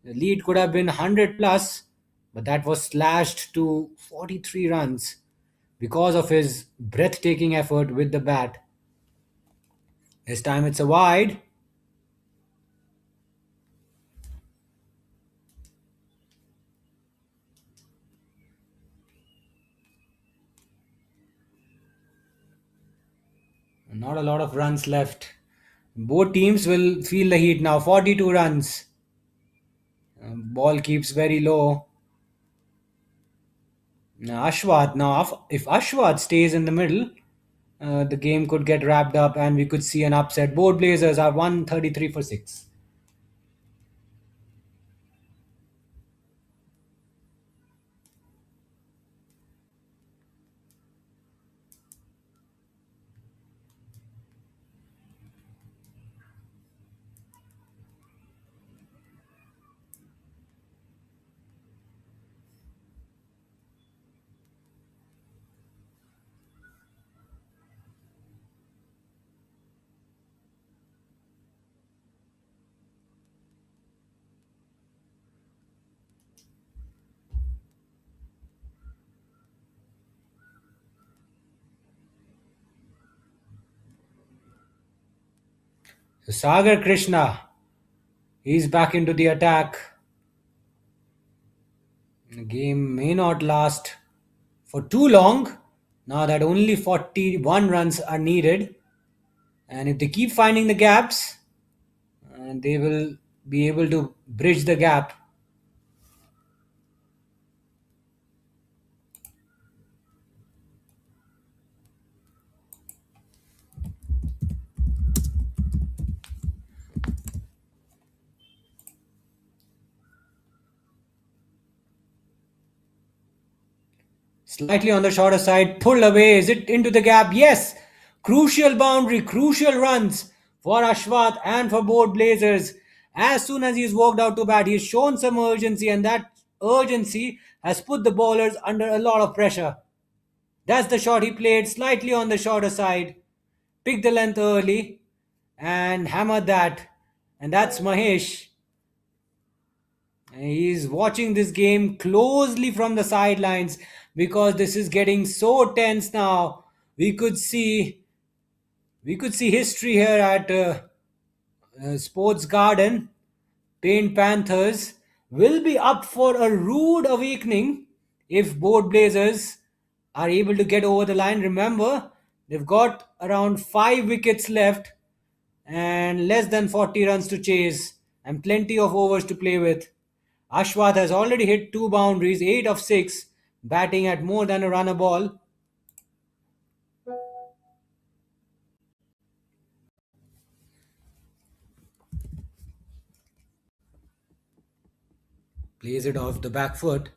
The lead could have been 100 plus, but that was slashed to 43 runs because of his breathtaking effort with the bat. This time it's a wide. Not a lot of runs left. Both teams will feel the heat now. 42 runs. Ball keeps very low. Now Ashwath. Now, if Ashwath stays in the middle, the game could get wrapped up and we could see an upset. Both Blazers are 133 for 6. So Sagar Krishna, he's back into the attack. The game may not last for too long now that only 41 runs are needed. And if they keep finding the gaps, they will be able to bridge the gap. Slightly on the shorter side, pulled away. Is it into the gap? Yes. Crucial boundary, crucial runs for Ashwath and for both Blazers. As soon as he's walked out to bat, he's shown some urgency, and that urgency has put the bowlers under a lot of pressure. That's the shot he played, slightly on the shorter side. Picked the length early and hammered that. And that's Mahesh. He's watching this game closely from the sidelines because this is getting so tense now. We could see history here at Sports Garden. Paint Panthers will be up for a rude awakening if both Blazers are able to get over the line. Remember, they've got around 5 wickets left and less than 40 runs to chase and plenty of overs to play with. Ashwath has already hit 2 boundaries, 8 of 6, batting at more than a run a ball. Plays it off the back foot.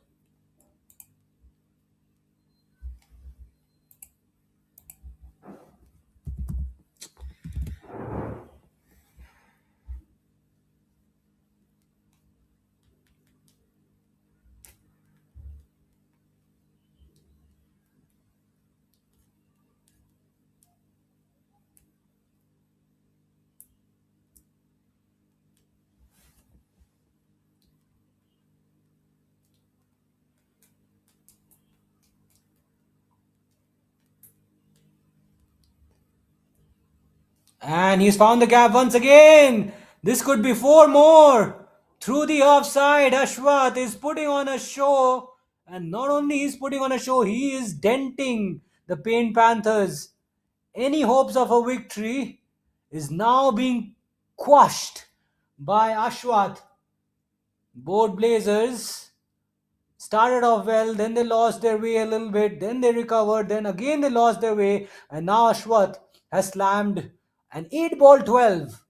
And he's found the gap once again. This could be 4 more. Through the offside, Ashwath is putting on a show. And not only he's putting on a show, he is denting the Paint Panthers. Any hopes of a victory is now being quashed by Ashwath. Both Blazers started off well, then they lost their way a little bit, then they recovered, then again they lost their way, and now Ashwath has slammed an 8 ball 12.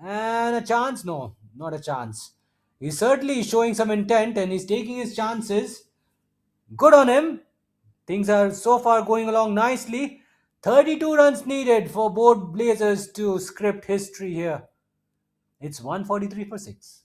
And a chance? No, not a chance. He's certainly showing some intent and he's taking his chances. Good on him. Things are so far going along nicely. 32 runs needed for both Blazers to script history here. It's 143 for 6.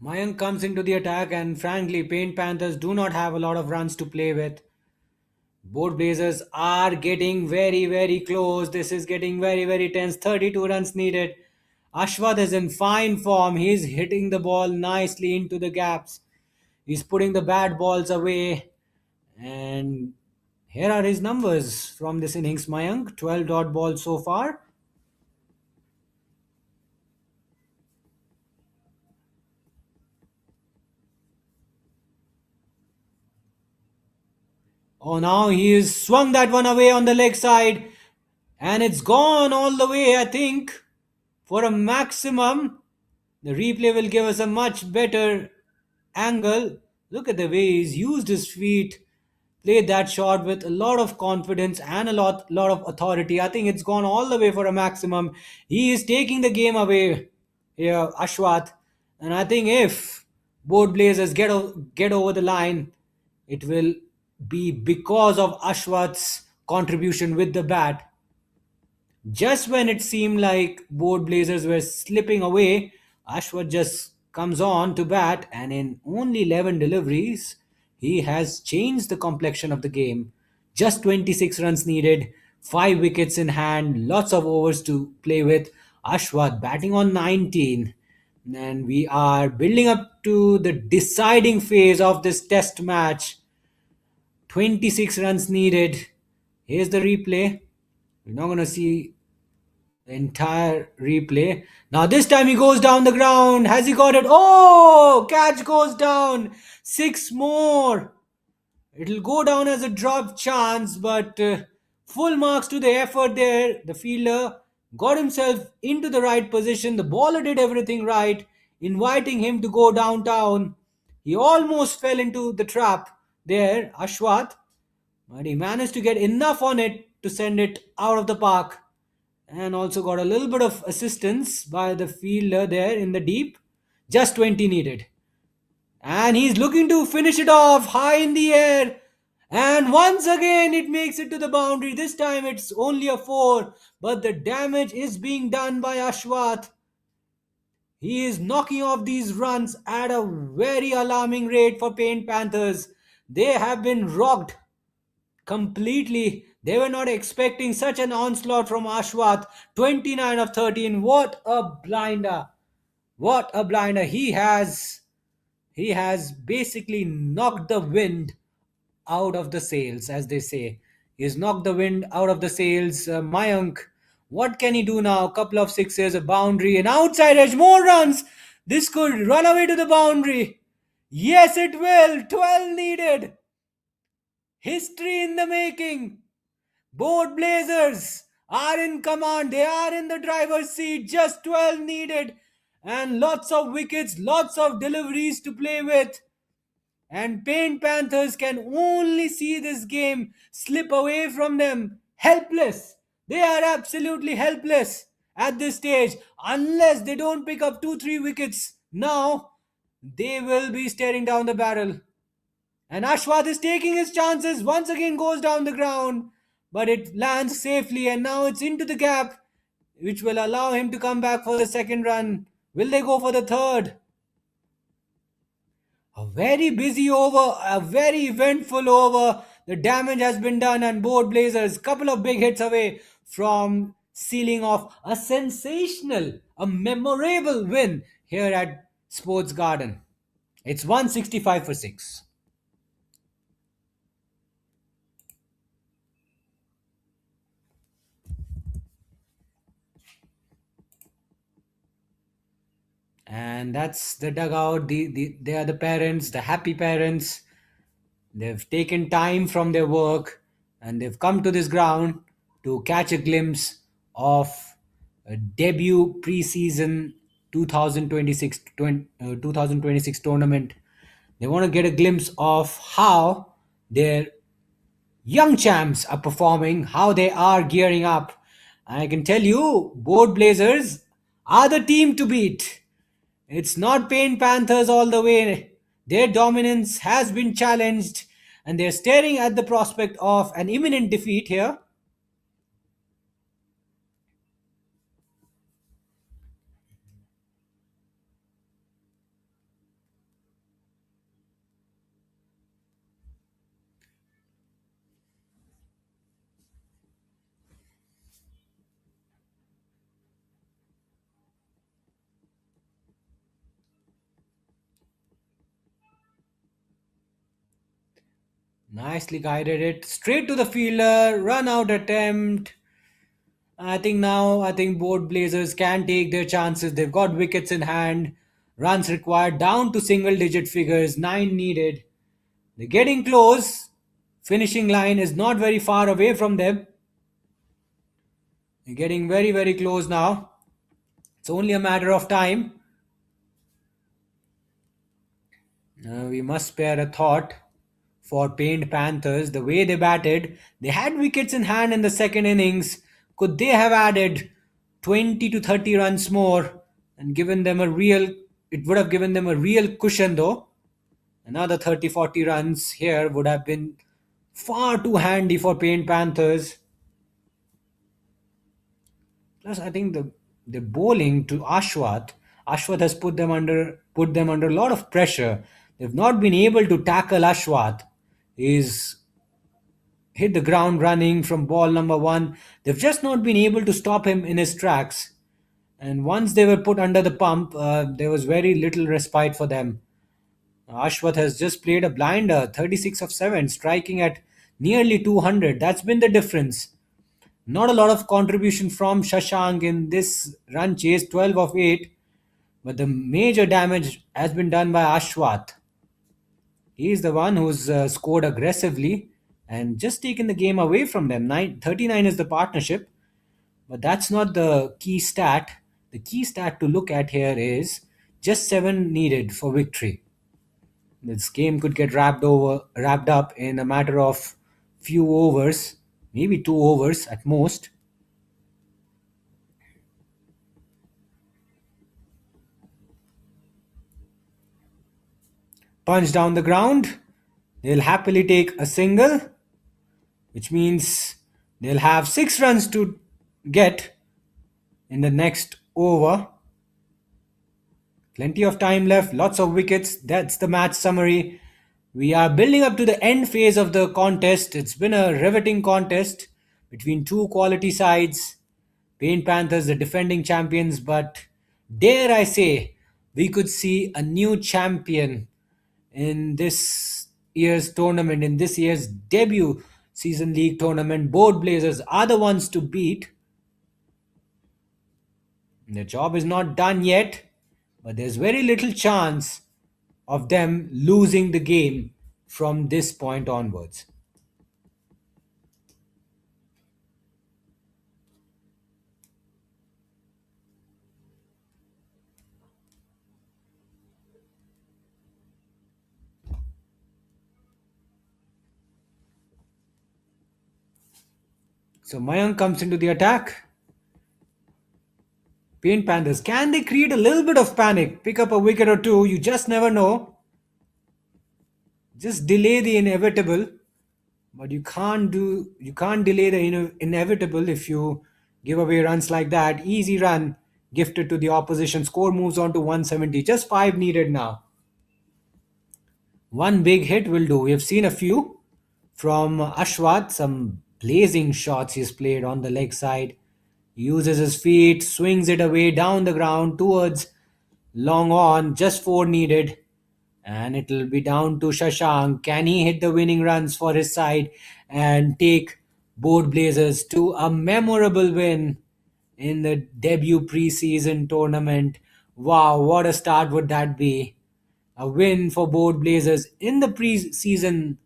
Mayank comes into the attack, and frankly, Paint Panthers do not have a lot of runs to play with. Both Blazers are getting very, very close. This is getting very, very tense. 32 runs needed. Ashwath is in fine form. He's hitting the ball nicely into the gaps. He's putting the bad balls away. And here are his numbers from this innings, Mayank. 12 dot balls so far. Oh, now he has swung that one away on the leg side. And it's gone all the way, I think, for a maximum. The replay will give us a much better angle. Look at the way he's used his feet, played that shot with a lot of confidence and a lot of authority. I think it's gone all the way for a maximum. He is taking the game away here, Ashwath. And I think if both Blazers get over the line, it will be because of Ashwath's contribution with the bat. Just when it seemed like both Blazers were slipping away, Ashwath just comes on to bat, and in only 11 deliveries, he has changed the complexion of the game. Just 26 runs needed, 5 wickets in hand, lots of overs to play with. Ashwath batting on 19. And we are building up to the deciding phase of this test match. 26 runs needed. Here's the replay. We're not going to see the entire replay. Now this time he goes down the ground. Has he got it? Oh, catch goes down. 6 more. It'll go down as a drop chance, but full marks to the effort there. The fielder got himself into the right position. The bowler did everything right, inviting him to go downtown. He almost fell into the trap there, Ashwath, but he managed to get enough on it to send it out of the park, and also got a little bit of assistance by the fielder there in the deep. Just 20 needed. And he's looking to finish it off high in the air. And once again, it makes it to the boundary. This time it's only a 4, but the damage is being done by Ashwath. He is knocking off these runs at a very alarming rate for Paint Panthers. They have been rocked completely. They were not expecting such an onslaught from Ashwath. 29 of 13. What a blinder. What a blinder. He has basically knocked the wind out of the sails, as they say. He's knocked the wind out of the sails. Mayank, what can he do now? Couple of sixes, a boundary, an outside edge, more runs. This could run away to the boundary. Yes, it will. 12 needed. History in the making. Both Blazers are in command. They are in the driver's seat. Just 12 needed. And lots of wickets, lots of deliveries to play with. And Paint Panthers can only see this game slip away from them. Helpless. They are absolutely helpless at this stage. Unless they don't pick up 2-3 wickets now, they will be staring down the barrel. And Ashwath is taking his chances, once again goes down the ground, but it lands safely, and now it's into the gap, which will allow him to come back for the second run. Will they go for the third? A very busy over, a very eventful over. The damage has been done, and both Blazers, couple of big hits away from sealing off a sensational, a memorable win here at Sports Garden. It's 165 for 6. And that's the dugout. They are the parents, the happy parents. They've taken time from their work and they've come to this ground to catch a glimpse of a debut preseason 2026 tournament. They want to get a glimpse of how their young champs are performing, how they are gearing up. And I can tell you, both Blazers are the team to beat. It's not Paint Panthers all the way. Their dominance has been challenged, and they're staring at the prospect of an imminent defeat here. Nicely guided it straight to the fielder, run out attempt. I think both Blazers can take their chances. They've got wickets in hand. Runs required down to single digit figures, 9 needed. They're getting close. Finishing line is not very far away from them. They're getting very, very close now. It's only a matter of time. We must spare a thought for Paint Panthers. The way they batted, they had wickets in hand in the second innings. Could they have added 20 to 30 runs more and given them a real, it would have given them a real cushion though. Another 30 40 runs here would have been far too handy for Paint Panthers. Plus, I think the bowling to Ashwath has put them under a lot of pressure. They've not been able to tackle Ashwath. He's hit the ground running from ball number one. They've just not been able to stop him in his tracks. And once they were put under the pump, there was very little respite for them. Ashwath has just played a blinder, 36 of 7, striking at nearly 200. That's been the difference. Not a lot of contribution from Shashank in this run chase, 12 of 8, but the major damage has been done by Ashwath. He is the one who's scored aggressively and just taken the game away from them. 39 is the partnership, but that's not the key stat. The key stat to look at here is just 7 needed for victory. This game could get wrapped up in a matter of few overs, maybe 2 overs at most. Punch down the ground. They'll happily take a single, which means they'll have 6 runs to get in the next over. Plenty of time left, lots of wickets. That's the match summary. We are building up to the end phase of the contest. It's been a riveting contest between two quality sides. Paint Panthers, the defending champions, but dare I say, we could see a new champion in this year's tournament, in this year's debut season league tournament. Both Blazers are the ones to beat. The job is not done yet, but there's very little chance of them losing the game from this point onwards. So Mayank comes into the attack. Paint Panthers, can they create a little bit of panic? Pick up a wicket or two, you just never know. Just delay the inevitable, but you can't delay the inevitable if you give away runs like that. Easy run gifted to the opposition. Score moves on to 170. Just 5 needed now. One big hit will do. We've seen a few from Ashwat, some blazing shots he's played on the leg side. Uses his feet, swings it away down the ground towards long on, just four needed. And it'll be down to Shashank. Can he hit the winning runs for his side and take Board Blazers to a memorable win in the debut preseason tournament? Wow, what a start would that be! A win for Board Blazers in the preseason,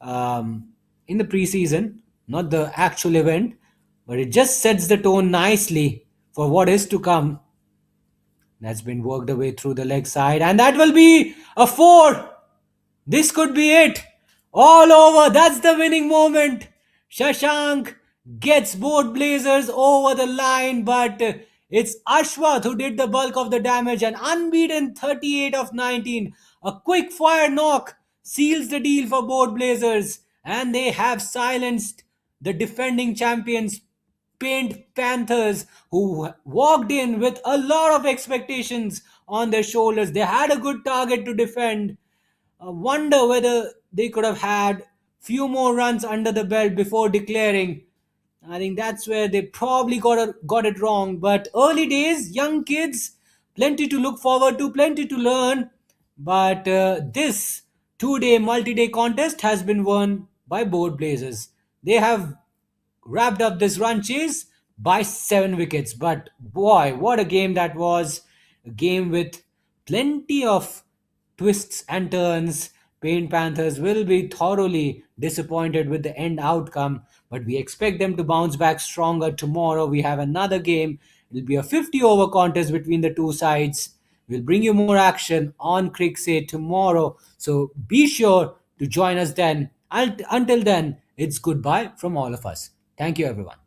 um, not the actual event, but it just sets the tone nicely for what is to come. That's been worked away through the leg side, and that will be a four. This could be it. All over. That's the winning moment. Shashank gets both Blazers over the line, but it's Ashwath who did the bulk of the damage. An unbeaten 38 of 19. A quick fire knock seals the deal for both Blazers, and they have silenced the defending champions Paint Panthers, who walked in with a lot of expectations on their shoulders. They had a good target to defend. I wonder whether they could have had few more runs under the belt before declaring. I think that's where they probably got it wrong. But early days, young kids, plenty to look forward to, plenty to learn. But this two-day multi-day contest has been won by both Blazers. They have wrapped up this run chase by 7 wickets. But boy, what a game that was! A game with plenty of twists and turns. Paint Panthers will be thoroughly disappointed with the end outcome, but we expect them to bounce back stronger tomorrow. We have another game. It'll be a 50 over contest between the two sides. We'll bring you more action on Cricsay tomorrow. So be sure to join us then. Until then, it's goodbye from all of us. Thank you, everyone.